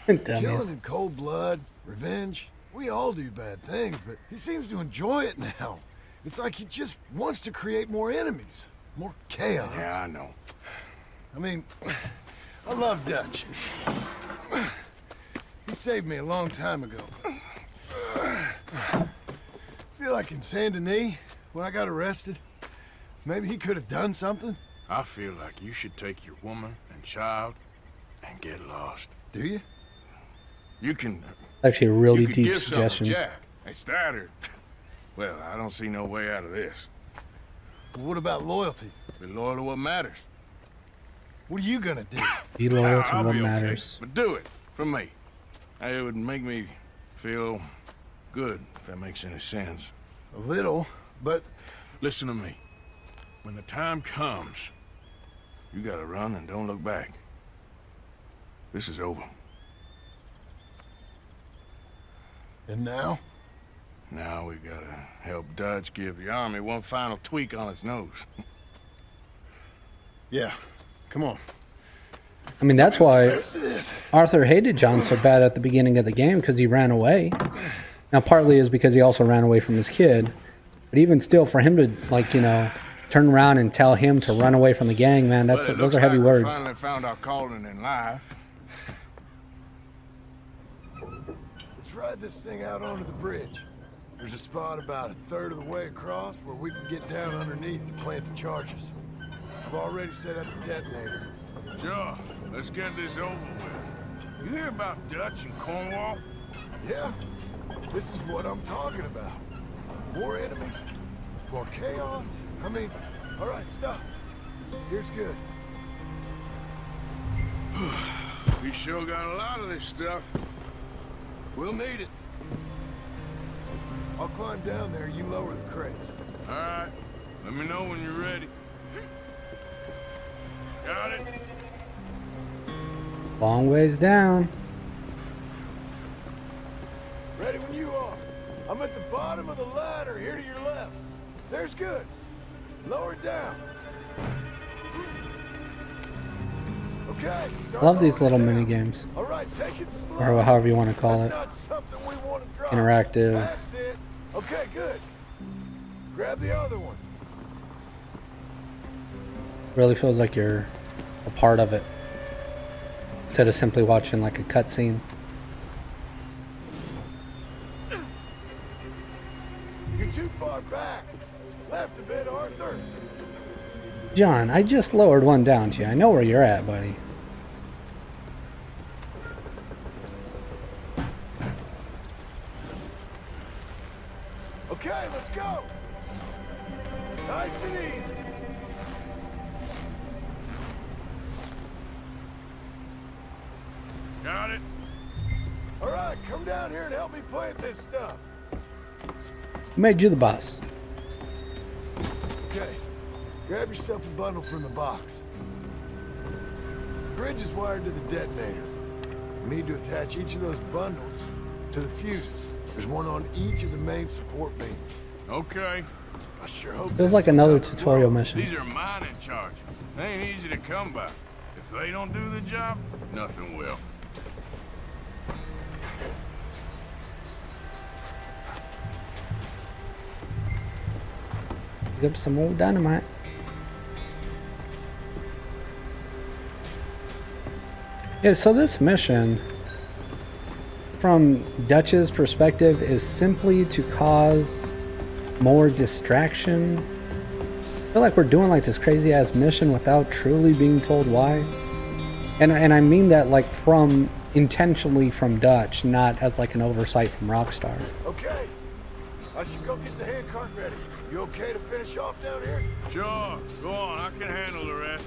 Killing Dummies. in cold blood, revenge, we all do bad things, but he seems to enjoy it now. It's like he just wants to create more enemies, more chaos. Yeah, I know. I mean, I love Dutch. He saved me a long time ago. I feel like in Saint Denis, when I got arrested, maybe he could have done something. I feel like you should take your woman and child and get lost. Do you? You can... Actually, a really you could deep give something to suggestion. Jack. It's that or... Well, I don't see no way out of this. Well, what about loyalty? Be loyal to what matters. What are you gonna do? Be loyal to I'll what be okay, matters. but do it for me. It would make me feel good, if that makes any sense. A little, but Listen to me. When the time comes, you gotta run and don't look back. This is over. and now? Now we gotta help Dutch give the army one final tweak on its nose. Yeah, come on. I mean, that's why Let's do this. Arthur hated John so bad at the beginning of the game, because he ran away. Now, partly is because he also ran away from his kid. But even still, for him to, like, you know, turn around and tell him to run away from the gang, man, Well, it those looks are heavy like words. We finally found our calling in life. Let's ride this thing out onto the bridge. There's a spot about a third of the way across where we can get down underneath to plant the charges. I've already set up the detonator. Sure, let's get this over with. You hear about Dutch and Cornwall? Yeah, this is what I'm talking about. More enemies, more chaos. I mean, all right, stop. Here's good. We sure got a lot of this stuff. We'll need it. I'll climb down there, you lower the crates. All right, let me know when you're ready. Got it? Long ways down. Ready when you are. I'm at the bottom of the ladder, here to your left. There's good. Lower it down. Okay. start Love these lowering little it mini down. games, All right, take it slow. or however you want to call That's it. not something we want to drop. Interactive. That's it. Okay, good. Grab the other one. Really feels like you're a part of it, instead of simply watching like a cutscene. You're too far back. Left a bit, Arthur. John, I just lowered one down to you. I know where you're at, buddy. Okay, let's go. Nice and easy. Got it? All right, come down here and help me plant this stuff. Who made you the boss? Okay, grab yourself a bundle from the box. Bridge is wired to the detonator. We need to attach each of those bundles to the fuses. There's one on each of the main support beams. Okay. I sure hope Feels this like is another how it tutorial works. mission. These are mining charges. They ain't easy to come by. If they don't do the job, nothing will. Pick up some old dynamite. Yeah, so this mission, from Dutch's perspective, is simply to cause more distraction. I feel like we're doing like this crazy ass mission without truly being told why. And I mean that like from intentionally from Dutch, not as like an oversight from Rockstar. Okay. I should go get the handcart ready. You okay to finish off down here? Sure, go on, I can handle the rest.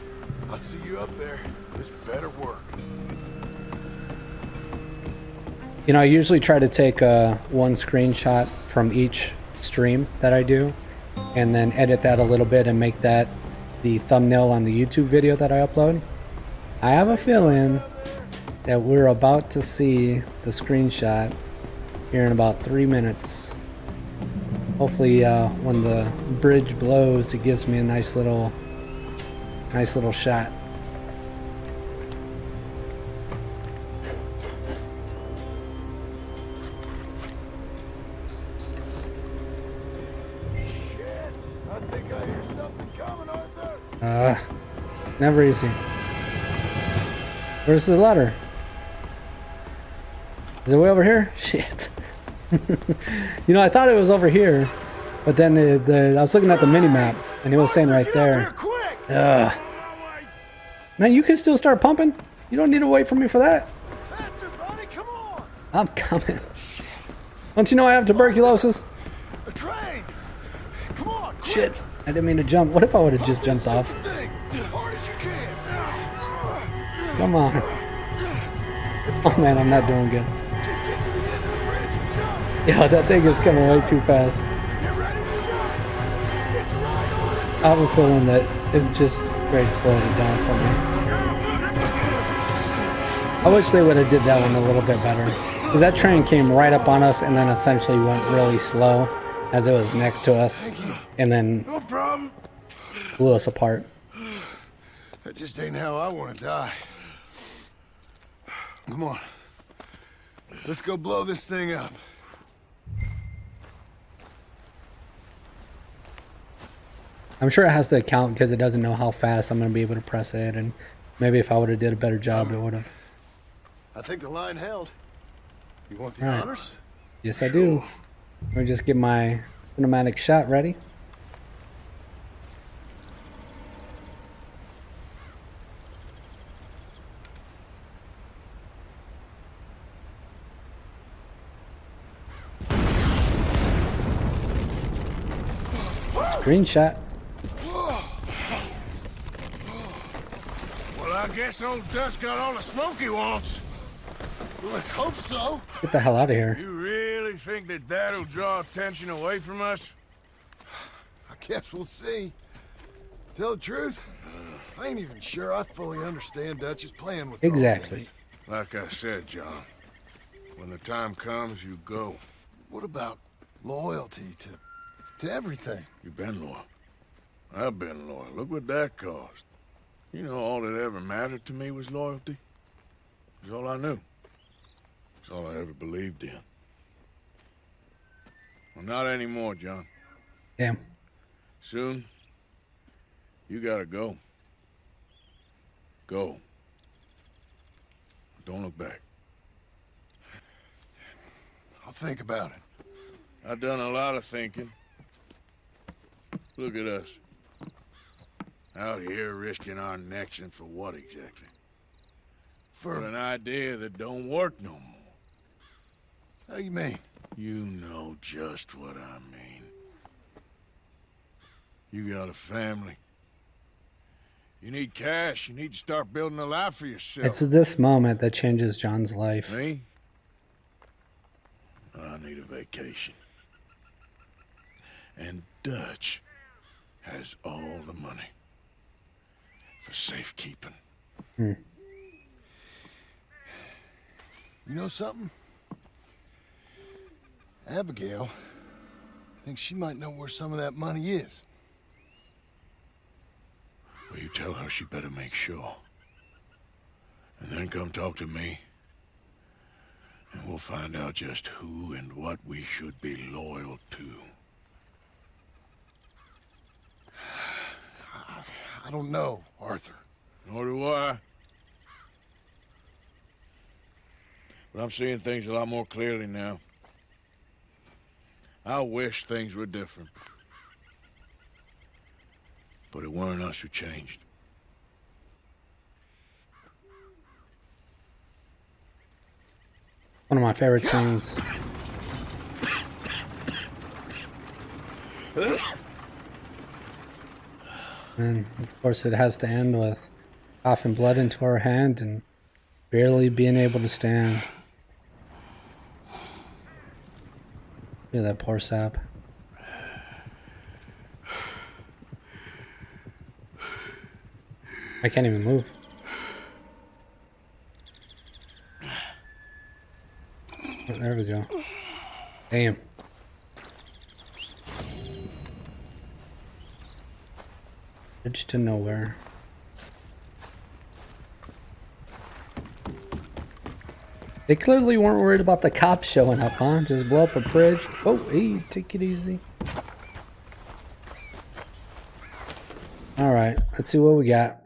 I'll see you up there. This better work. You know, I usually try to take one screenshot from each stream that I do, and then edit that a little bit and make that the thumbnail on the YouTube video that I upload. I have a feeling that we're about to see the screenshot here in about 3 minutes. Hopefully, when the bridge blows, it gives me a nice little shot. I think I hear something coming, Arthur. Never easy. Where's the ladder? Is it way over here? Shit. You know, I thought it was over here, but then I was looking at the mini map and it was saying right there. Man, you can still start pumping. You don't need to wait for me for that. Faster, buddy, come on. I'm coming. Don't you know I have tuberculosis? A train. Come on, quick. Shit. I didn't mean to jump. What if I would have just jumped off? Thing, as hard as you can. Come on. Oh man, I'm not doing good. Just get to the end of the bridge and jump. Yeah, that thing is coming way too fast. Get ready to jump. It's right on us. I have a feeling that it just straight slowed it down for me. I wish they would have did that one a little bit better. Because that train came right up on us and then essentially went really slow as it was next to us. And then No problem. blew us apart. That just ain't how I want to die. Come on. Let's go blow this thing up. I'm sure it has to account because it doesn't know how fast I'm going to be able to press it. And maybe if I would have did a better job, it would have. I think the line held. You want the All right. honors? Yes, I do. Let me just get my cinematic shot ready. Screenshot. Well, I guess old Dutch got all the smoke he wants. Well, let's hope so. Get the hell out of here. You really think that that'll draw attention away from us? I guess we'll see. Tell the truth, I ain't even sure I fully understand Dutch's plan with all Exactly. this. Like I said, John, when the time comes, you go. What about loyalty to everything? You've been loyal. I've been loyal. Look what that cost. You know, all that ever mattered to me was loyalty. It's all I knew. It's all I ever believed in. Well, not anymore, John. Damn. Soon, you gotta go. Go. Don't look back. I'll think about it. I've done a lot of thinking. Look at us. Out here risking our necks, and for what exactly? For an idea that don't work no more. How you mean? You know just what I mean. You got a family. You need cash. You need to start building a life for yourself. It's this moment that changes John's life. Me? I need a vacation. And Dutch has all the money for safekeeping. You know something? Abigail thinks she might know where some of that money is. Well, you tell her she better make sure. And then come talk to me. And we'll find out just who and what we should be loyal to. I don't know, Arthur. Nor do I. but I'm seeing things a lot more clearly now. I wish things were different. But it weren't us who changed. One of my favorite scenes. And of course it has to end with coughing blood into her hand and barely being able to stand. Look at that poor sap. I can't even move. Oh, there we go. Damn. Bridge to nowhere. They clearly weren't worried about the cops showing up, huh? Just blow up a bridge. Oh, hey, take it easy. Alright, let's see what we got.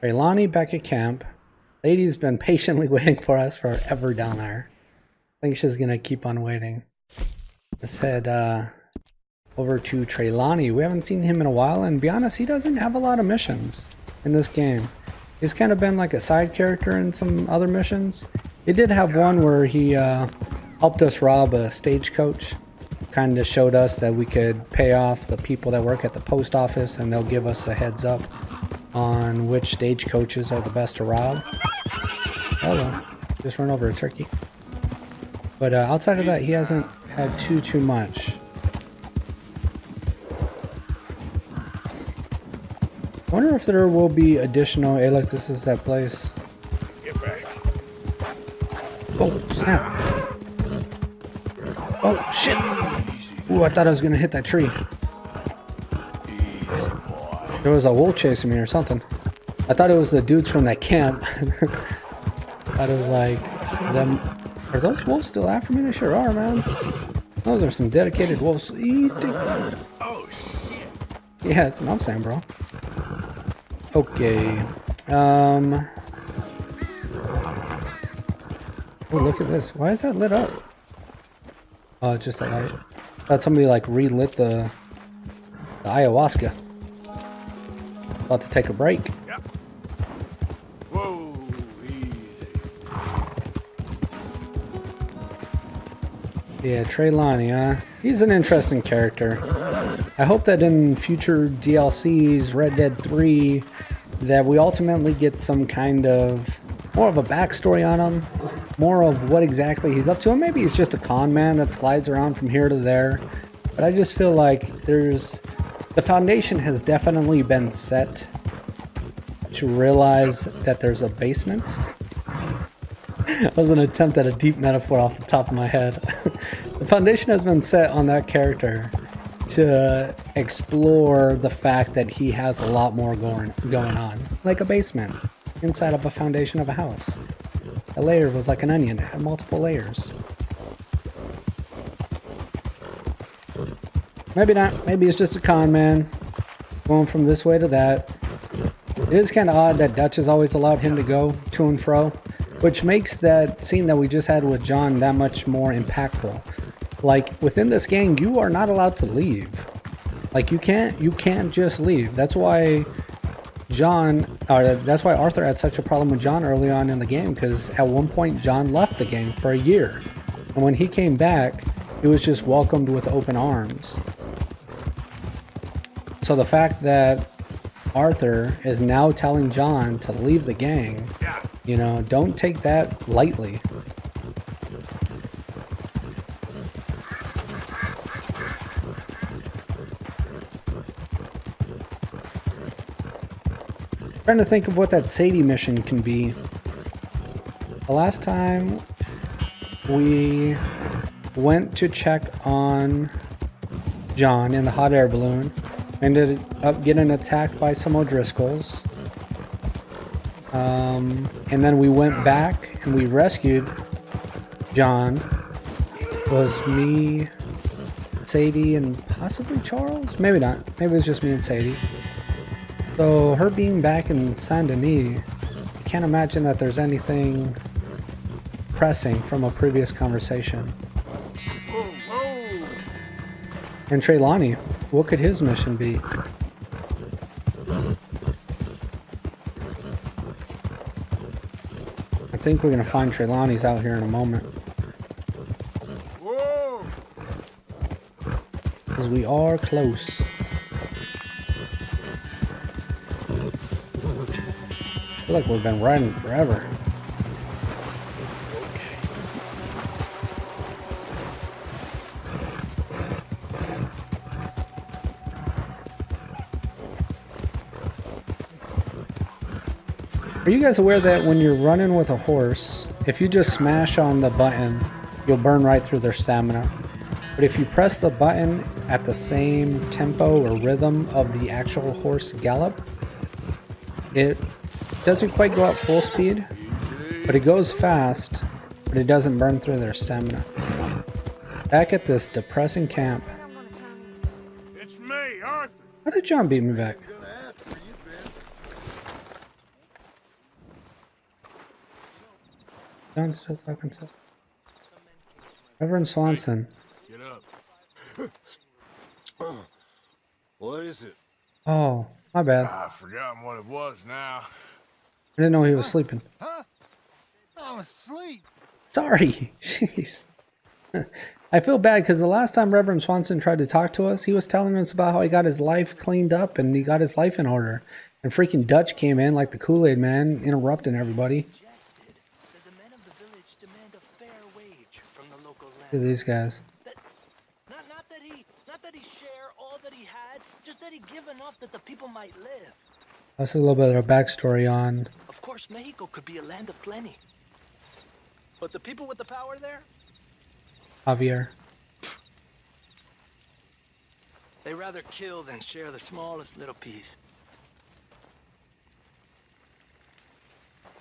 Traylani back at camp. Lady's been patiently waiting for us forever down there. I think she's gonna keep on waiting. Let's head over to Traylani. We haven't seen him in a while, and to be honest, he doesn't have a lot of missions in this game. He's kind of been like a side character in some other missions. He did have one where he helped us rob a stagecoach. Kind of showed us that we could pay off the people that work at the post office, and they'll give us a heads up on which stagecoaches are the best to rob. Oh well, just run over a turkey. But outside of that, he hasn't had too much. I wonder if there will be additional. Hey, look, this is that place. Get back. Oh, snap. Oh, shit. Ooh, I thought I was going to hit that tree. There was a wolf chasing me or something. I thought it was the dudes from that camp. Thought it was like them. Are those wolves still after me? They sure are, man. Those are some dedicated wolves. Oh, shit. Yeah, that's what I'm saying, bro. Okay. Oh, look at this. Why is that lit up? Oh, it's just a light. I thought somebody like relit the ayahuasca. About to take a break. Yep. Whoa, easy. Yeah, Traylani, huh? He's an interesting character. I hope that in future DLCs, Red Dead 3, that we ultimately get some kind of more of a backstory on him, more of what exactly he's up to, and maybe he's just a con man that slides around from here to there. But I just feel like the foundation has definitely been set to realize that there's a basement. That was an attempt at a deep metaphor off the top of my head. The foundation has been set on that character to explore the fact that he has a lot more going on, like a basement inside of a foundation of a house. A layer was like an onion, it had multiple layers. Maybe not, maybe it's just a con man going from this way to that. It is kind of odd that Dutch has always allowed him to go to and fro, which makes that scene that we just had with John that much more impactful. Like, within this game, you are not allowed to leave. Like, you can't just leave. That's why that's why Arthur had such a problem with John early on in the game, because at one point John left the game for a year. And when he came back, he was just welcomed with open arms. So the fact that Arthur is now telling John to leave the gang, you know, don't take that lightly. Trying to think of what that Sadie mission can be. The last time we went to check on John in the hot air balloon, ended up getting attacked by some O'Driscolls. And then we went back and we rescued John. It was me, Sadie, and possibly Charles? Maybe not. Maybe it was just me and Sadie. So her being back in Saint Denis, I can't imagine that there's anything pressing from a previous conversation. Whoa, whoa. And Trelawney, what could his mission be? I think we're gonna find Trelawney's out here in a moment. Whoa. Because we are close. I feel like we've been riding forever. Are you guys aware that when you're running with a horse, if you just smash on the button, you'll burn right through their stamina? But if you press the button at the same tempo or rhythm of the actual horse gallop, it doesn't quite go at full speed, but it goes fast, but it doesn't burn through their stamina. Back at this depressing camp. It's me, Arthur. How did John beat me back? John's still talking stuff. Reverend Swanson. Get up. What is it? Oh, my bad. I've forgotten what it was now. I didn't know he was sleeping. Huh? I'm asleep. Sorry. Jeez. I feel bad because the last time Reverend Swanson tried to talk to us, he was telling us about how he got his life cleaned up and he got his life in order. And freaking Dutch came in like the Kool-Aid man, interrupting everybody. Look at these guys. Not that he share all that he had, just that he give enough that the people might live. That's a little bit of a backstory on Of course, Mexico could be a land of plenty. But the people with the power there, Javier. they rather kill than share the smallest little piece.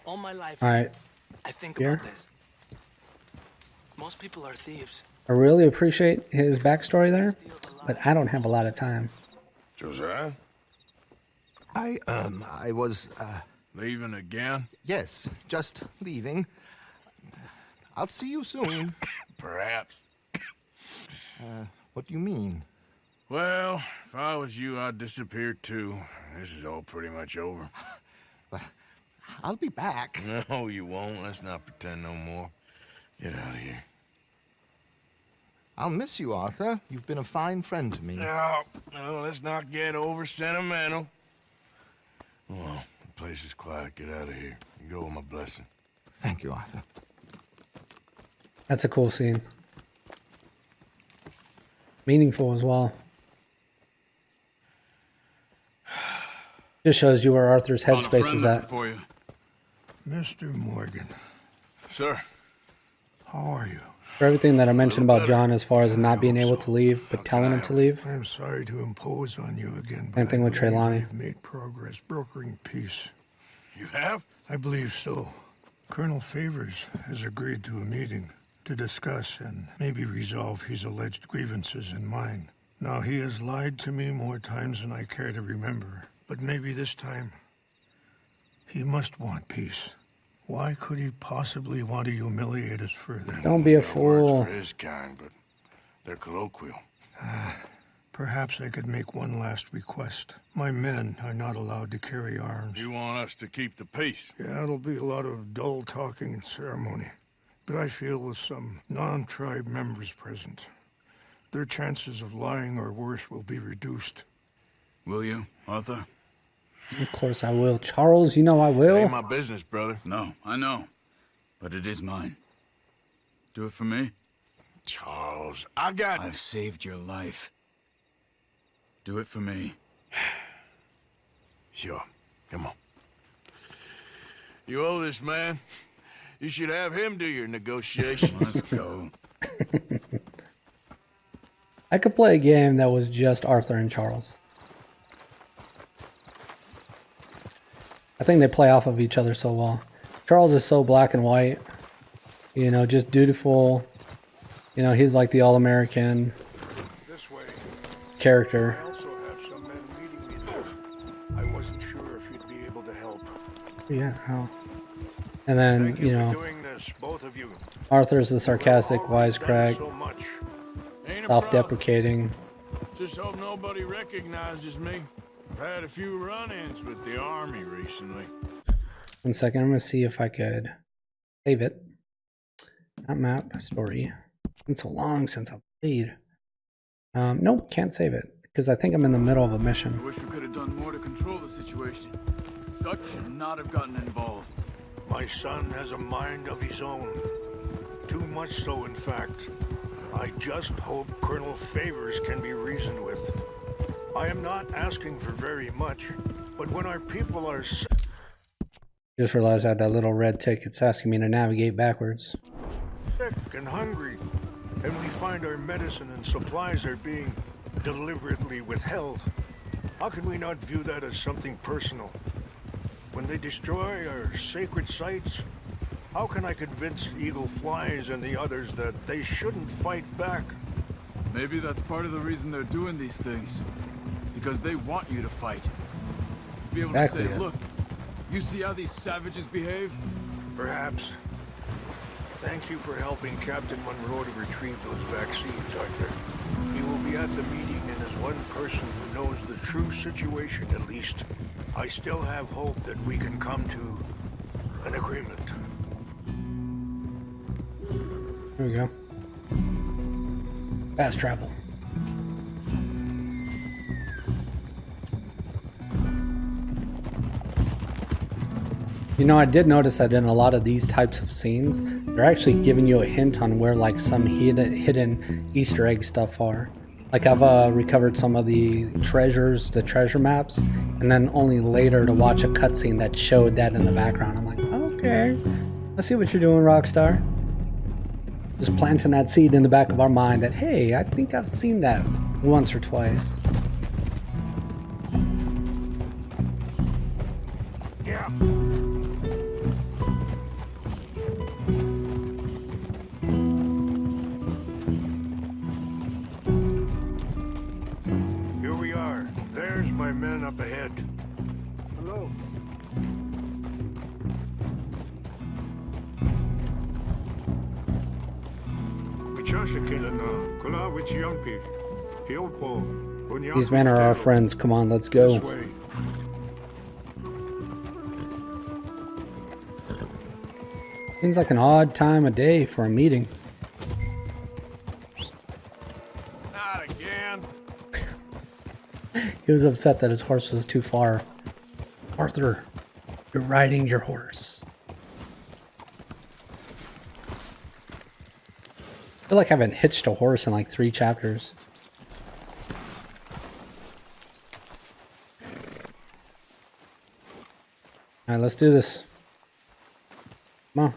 All my life, All right. I think Here. about this. Most people are thieves. I really appreciate his backstory there, but I don't have a lot of time. Josiah? I was, Leaving again? yes, just leaving. I'll see you soon. Perhaps. What do you mean? Well, if I was you, I'd disappear too. This is all pretty much over. I'll be back. No, you won't. Let's not pretend no more. Get out of here. I'll miss you, Arthur. You've been a fine friend to me. No, let's not get over sentimental. Well, the place is quiet. Get out of here. You go with my blessing. Thank you, Arthur. That's a cool scene. Meaningful as well. Just shows you where Arthur's headspace is at. For you. Mr. Morgan, Sir. how are you? For everything that I mentioned about John as far as not being able to leave, but telling him to leave. I am sorry to impose on you again, but Same thing I with believe Trelawney. We've made progress brokering peace. You have? I believe so. Colonel Favors has agreed to a meeting to discuss and maybe resolve his alleged grievances and mine. Now, he has lied to me more times than I care to remember, but maybe this time he must want peace. Why could he possibly want to humiliate us further? Don't be a Words fool. for his kind, but they're colloquial. Perhaps I could make one last request. My men are not allowed to carry arms. You want us to keep the peace? Yeah, it'll be a lot of dull talking and ceremony. But I feel with some non-tribe members present, their chances of lying or worse will be reduced. Will you, Arthur? Of course I will. Charles, you know I Ain't will. my business, brother. No, I know. But it is mine. Do it for me. Charles, I got... I've saved your life. Do it for me. Sure. Come on. You owe this man. You should have him do your negotiation. Let's go. I could play a game that was just Arthur and Charles. I think they play off of each other so well. Charles is so black and white. You know, just dutiful. You know, he's like the all-American character. I also have some men meeting me there. I wasn't sure if you'd be able to help. Yeah, how? And then, Thank you you for know, doing this, both of you. Arthur's the sarcastic wisecrack, So much. Ain't a problem. self-deprecating. Just hope nobody recognizes me. I've had a few run-ins with the army recently. 1 second, I'm gonna see if I could save it. Not map, story. It's been so long since I've played. Nope, can't save it because I think I'm in the middle of a I mission. wish we could have done more to control the situation. Dutch should not have gotten involved. My son has a mind of his own. Too much so, in fact. I just hope Colonel Favors can be reasoned with. I am not asking for very much, but when our people are Just realized I had that little red tick. It's asking me to navigate backwards. sick and hungry, and we find our medicine and supplies are being deliberately withheld, how can we not view that as something personal? When they destroy our sacred sites, how can I convince Eagle Flies and the others that they shouldn't fight back? Maybe that's part of the reason they're doing these things. Because they want you to fight. Be able Exactly. to say, look, you see how these savages behave? Perhaps. Thank you for helping Captain Monroe to retrieve those vaccines, Arthur. He will be at the meeting, and as one person who knows the true situation at least, I still have hope that we can come to an agreement. Here we go. Fast travel. You know, I did notice that in a lot of these types of scenes, they're actually giving you a hint on where like some hidden Easter egg stuff are. Like I've recovered some of the treasures, the treasure maps, and then only later to watch a cutscene that showed that in the background. I'm like, okay, I see what you're doing, Rockstar. Just planting that seed in the back of our mind that, hey, I think I've seen that once or twice. Yeah. Here we are. There's my men up ahead. Hello. These men are our friends. Come on, let's go. This way. Seems like an odd time of day for a meeting. Not again. He was upset that his horse was too far. Arthur, you're riding your horse. I feel like I haven't hitched a horse in like 3 chapters. Alright, let's do this. Come on.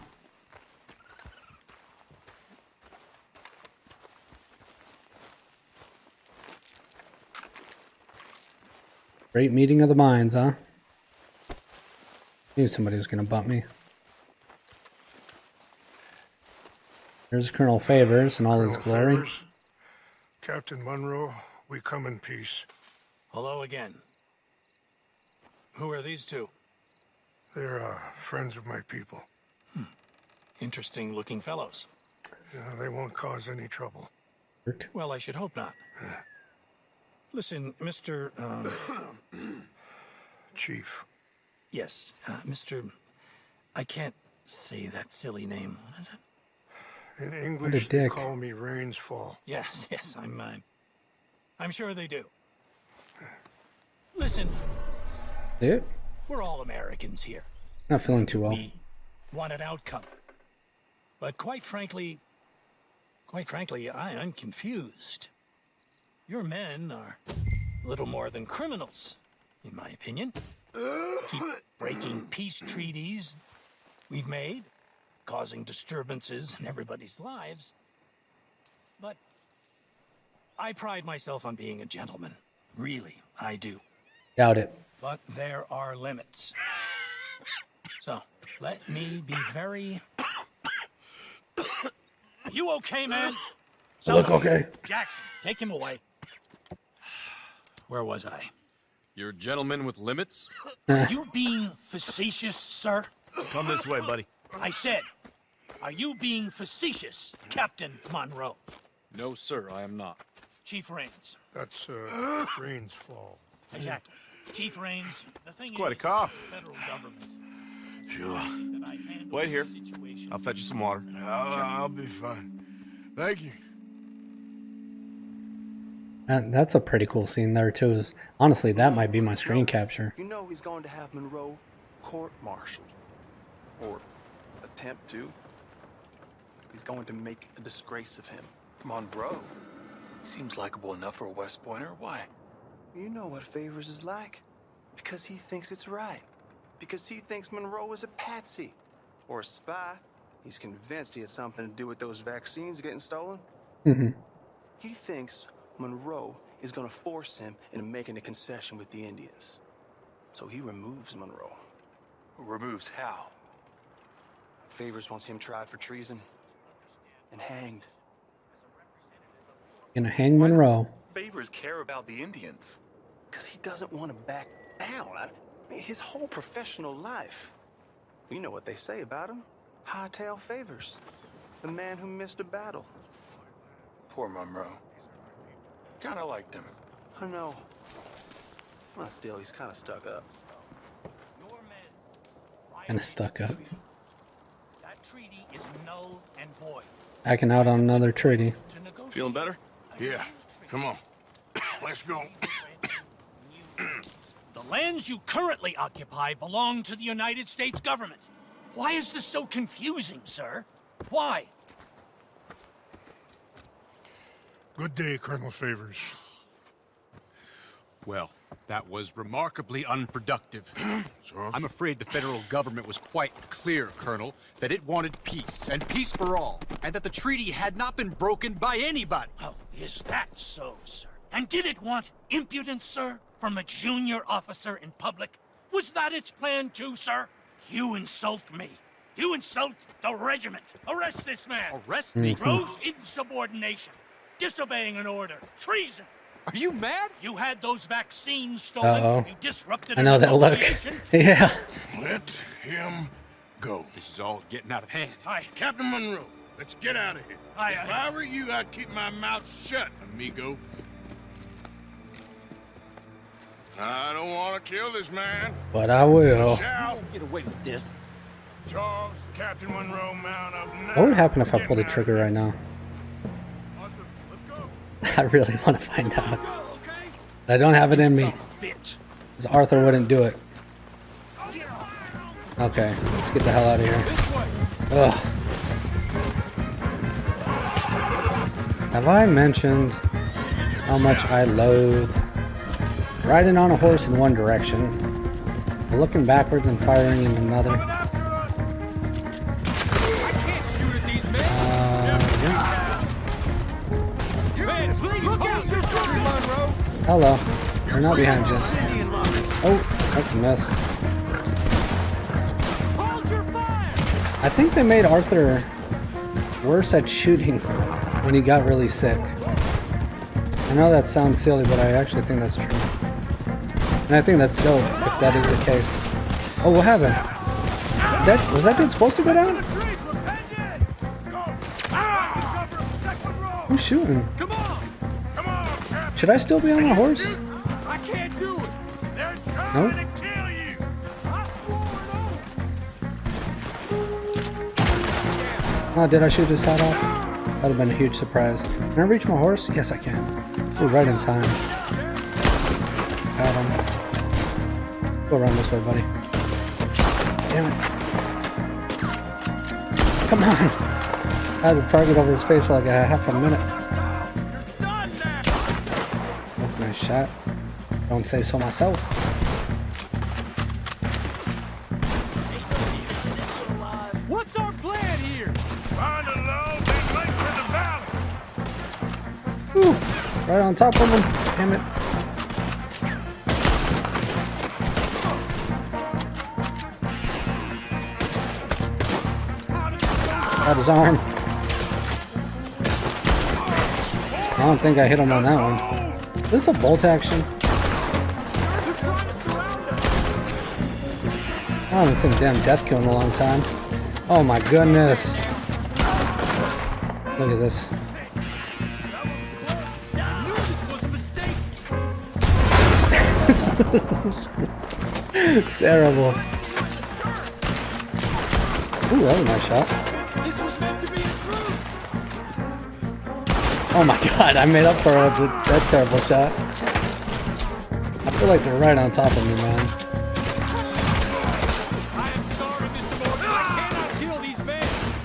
Great meeting of the minds, huh? Knew somebody was gonna bump me. There's Colonel Favors in all his glory. Favors, Captain Monroe, we come in peace. Hello again. Who are these two? They're friends of my people. Interesting looking fellows. Yeah, they won't cause any trouble. Well, I should hope not. Listen, Mr. Chief. Yes, Mr. I can't say that silly name. What is it? In English, they dick. call me Rainsfall. Yes, I'm sure they do. Listen, Dude, we're all Americans here. not feeling too well. We want an outcome. But quite frankly, I'm confused. Your men are little more than criminals, in my opinion. Keep breaking peace treaties we've made, causing disturbances in everybody's lives. But I pride myself on being a gentleman. Really, I do. Doubt it. But there are limits. So, let me be very... Are you okay, man? I look okay. Jackson, take him away. Where was I? You're a gentleman with limits? Are you being facetious, sir? Come this way, buddy. I said, are you being facetious, Captain Monroe? No, sir, I am not. Chief Raines. That's, Rain's fault. Exactly. Chief Raines, the thing It's quite a is, cough. the federal government. Sure. That I handle Wait here. the situation. I'll fetch you some water. I'll be fine. Thank you. That's a pretty cool scene there too. Honestly, that might be my screen capture. You know he's going to have Monroe court-martialed. Or attempt to. He's going to make a disgrace of him. Monroe? Seems likable enough for a West Pointer. Why? You know what Favors is like. Because he thinks it's right. Because he thinks Monroe is a patsy. Or a spy. He's convinced he had something to do with those vaccines getting stolen. He thinks Monroe is going to force him into making a concession with the Indians. So he removes Monroe. Removes how? Favors wants him tried for treason and hanged. Gonna hang Monroe. Favors care about the Indians. Because he doesn't want to back down. I mean, his whole professional life. You know what they say about him. Hightail Favors. The man who missed a battle. Poor Monroe. Kinda liked him. I know. Well, still, he's kind of stuck up. Kinda stuck up. That treaty is null and void. Backing out on another treaty. Feeling better? Yeah. Come on. Let's go. The lands you currently occupy belong to the United States government. Why is this so confusing, sir? Why? Good day, Colonel Favors. Well, that was remarkably unproductive. I'm afraid the federal government was quite clear, Colonel, that it wanted peace, and peace for all, and that the treaty had not been broken by anybody. Oh, is that so, sir? And did it want impudence, sir, from a junior officer in public? Was that its plan too, sir? You insult me. You insult the regiment. Arrest this man. Arrest me? Gross insubordination. Disobeying an order. Treason. Are you mad? You had those vaccines stolen. Uh-oh. You disrupted I know a that look. negotiation. Yeah. Let him go. This is all getting out of hand. Aye. Captain Monroe, let's get out of here. Aye, If aye. I were you, I'd keep my mouth shut, amigo. I don't want to kill this man. But I will. Shall Get away with this. Charles, Captain Monroe, mount up now. What would happen if I pulled the trigger right now? Arthur, let's go. I really want to find out. I don't have it in me. Bitch. Because Arthur wouldn't do it. Okay, let's get the hell out of here. Ugh. Have I mentioned how much I loathe riding on a horse in one direction, looking backwards and firing in another? Hello. They're not behind you. Oh, that's a miss. I think they made Arthur worse at shooting when he got really sick. I know that sounds silly, but I actually think that's true. And I think that's dope if that is the case. Oh, what happened? Was that dude supposed to go down? Who's shooting? Should I still be on my horse? I can't do it. They're No? trying to kill you. I swore Oh, did I shoot his head off? That would have been a huge surprise. Can I reach my horse? Yes, I can. We're right in time. Got him. Go around this way, buddy. Damn it. Come on. I had the target over his face for like a half a minute. That's a nice shot. Don't say so myself. What's our plan here? Find a low, then lake to the valley. Whew. Right on top of him. Damn it. Got his arm. I don't think I hit him on that one. Is this a bolt action? I haven't seen a damn death kill in a long time. Oh my goodness. Look at this. Terrible. Ooh, that was a nice shot. Oh my god, I made up for that terrible shot. I feel like they're right on top of me, man.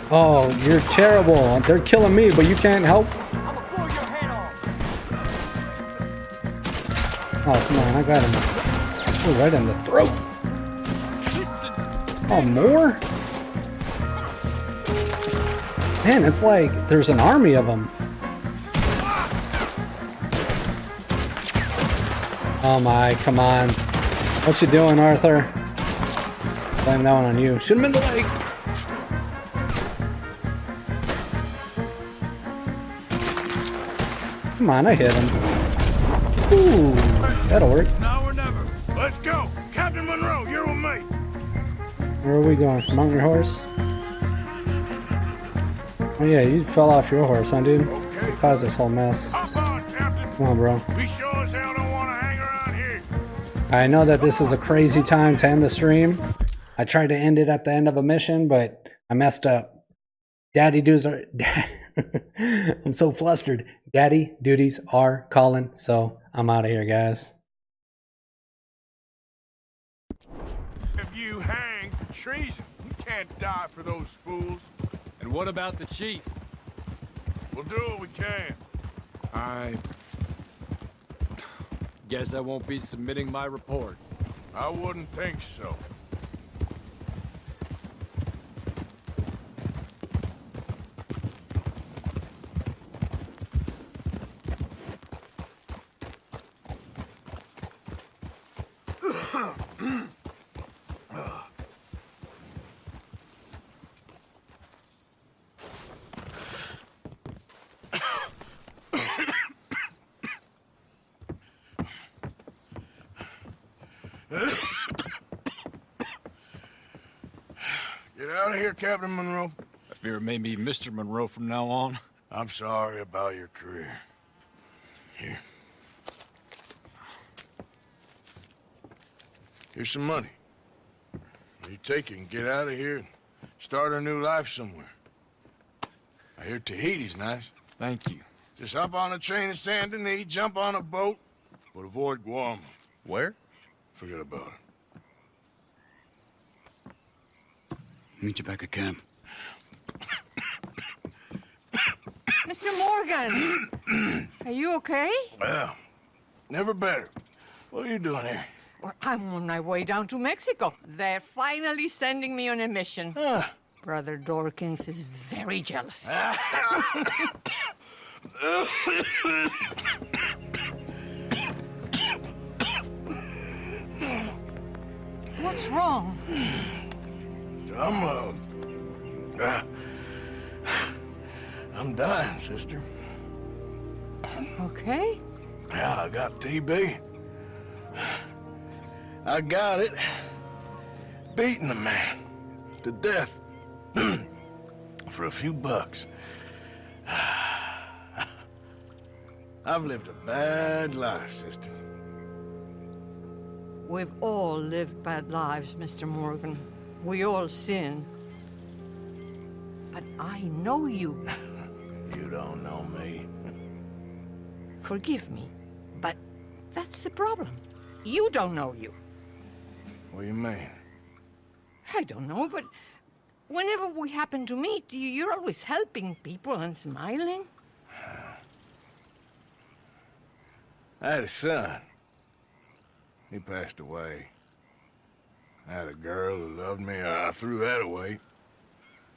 Oh, you're terrible. They're killing me, but you can't help. Oh, come on, I got him. Oh, right in the throat. Oh, more? Man, it's like there's an army of them. Oh my, come on. What you doing, Arthur? Blame that one on you. Shoot him in the leg. Come on, I hit him. Ooh, that'll work. Now or never. Let's go. Captain Monroe, you're with me. Where are we going? Mount your horse? Oh yeah, you fell off your horse, huh, dude? You caused this whole mess. Come on, bro. We sure as hell don't want to hang around here. I know that this is a crazy time to end the stream. I tried to end it at the end of a mission, but I messed up. Daddy duties are... I'm so flustered. Daddy duties are calling, so I'm out of here, guys. If you hang for treason, you can't die for those fools. And what about the chief? We'll do what we can. I guess I won't be submitting my report. I wouldn't think so. Get out of here, Captain Monroe. I fear it may be Mr. Monroe from now on. I'm sorry about your career. Here. Here's some money. You take it and get out of here and start a new life somewhere. I hear Tahiti's nice. Thank you. Just hop on a train to Saint Denis, jump on a boat, but avoid Guam. Where? Forget about it. Meet you back at camp. Mr. Morgan! Are you okay? Well, never better. What are you doing here? Well, I'm on my way down to Mexico. They're finally sending me on a mission. Brother Dorkins is very jealous. What's wrong? I'm dying, sister. Okay. Yeah, I got TB. I got it. Beating a man to death for a few bucks. I've lived a bad life, sister. We've all lived bad lives, Mr. Morgan. We all sin. But I know you. You don't know me. Forgive me, but that's the problem. You don't know you. What do you mean? I don't know, but whenever we happen to meet, you're always helping people and smiling. I had a son. He passed away. I had a girl who loved me. I threw that away.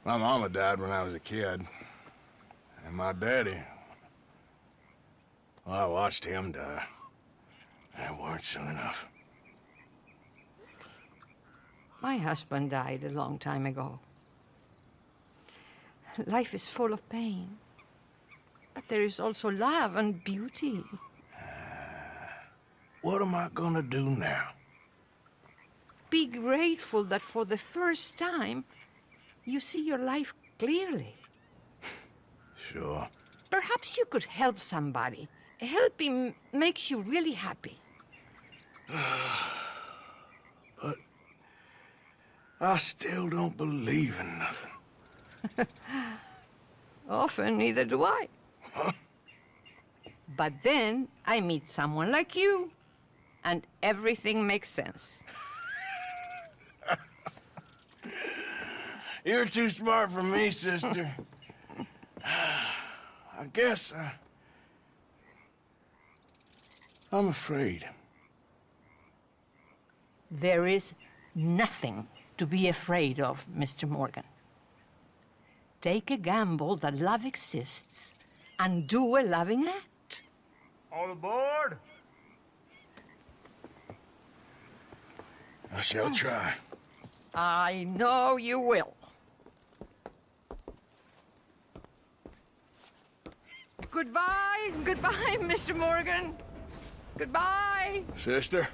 My mama died when I was a kid. And my daddy... well, I watched him die. And it weren't soon enough. My husband died a long time ago. Life is full of pain. But there is also love and beauty. What am I gonna do now? Be grateful that for the first time, you see your life clearly. Sure. Perhaps you could help somebody. Helping makes you really happy. But I still don't believe in nothing. Often, neither do I. But then I meet someone like you, and everything makes sense. You're too smart for me, sister. I guess I'm afraid. There is nothing to be afraid of, Mr. Morgan. Take a gamble that love exists and do a loving act. All aboard? I shall try. I know you will. Goodbye, goodbye, Mr. Morgan. Goodbye. Sister?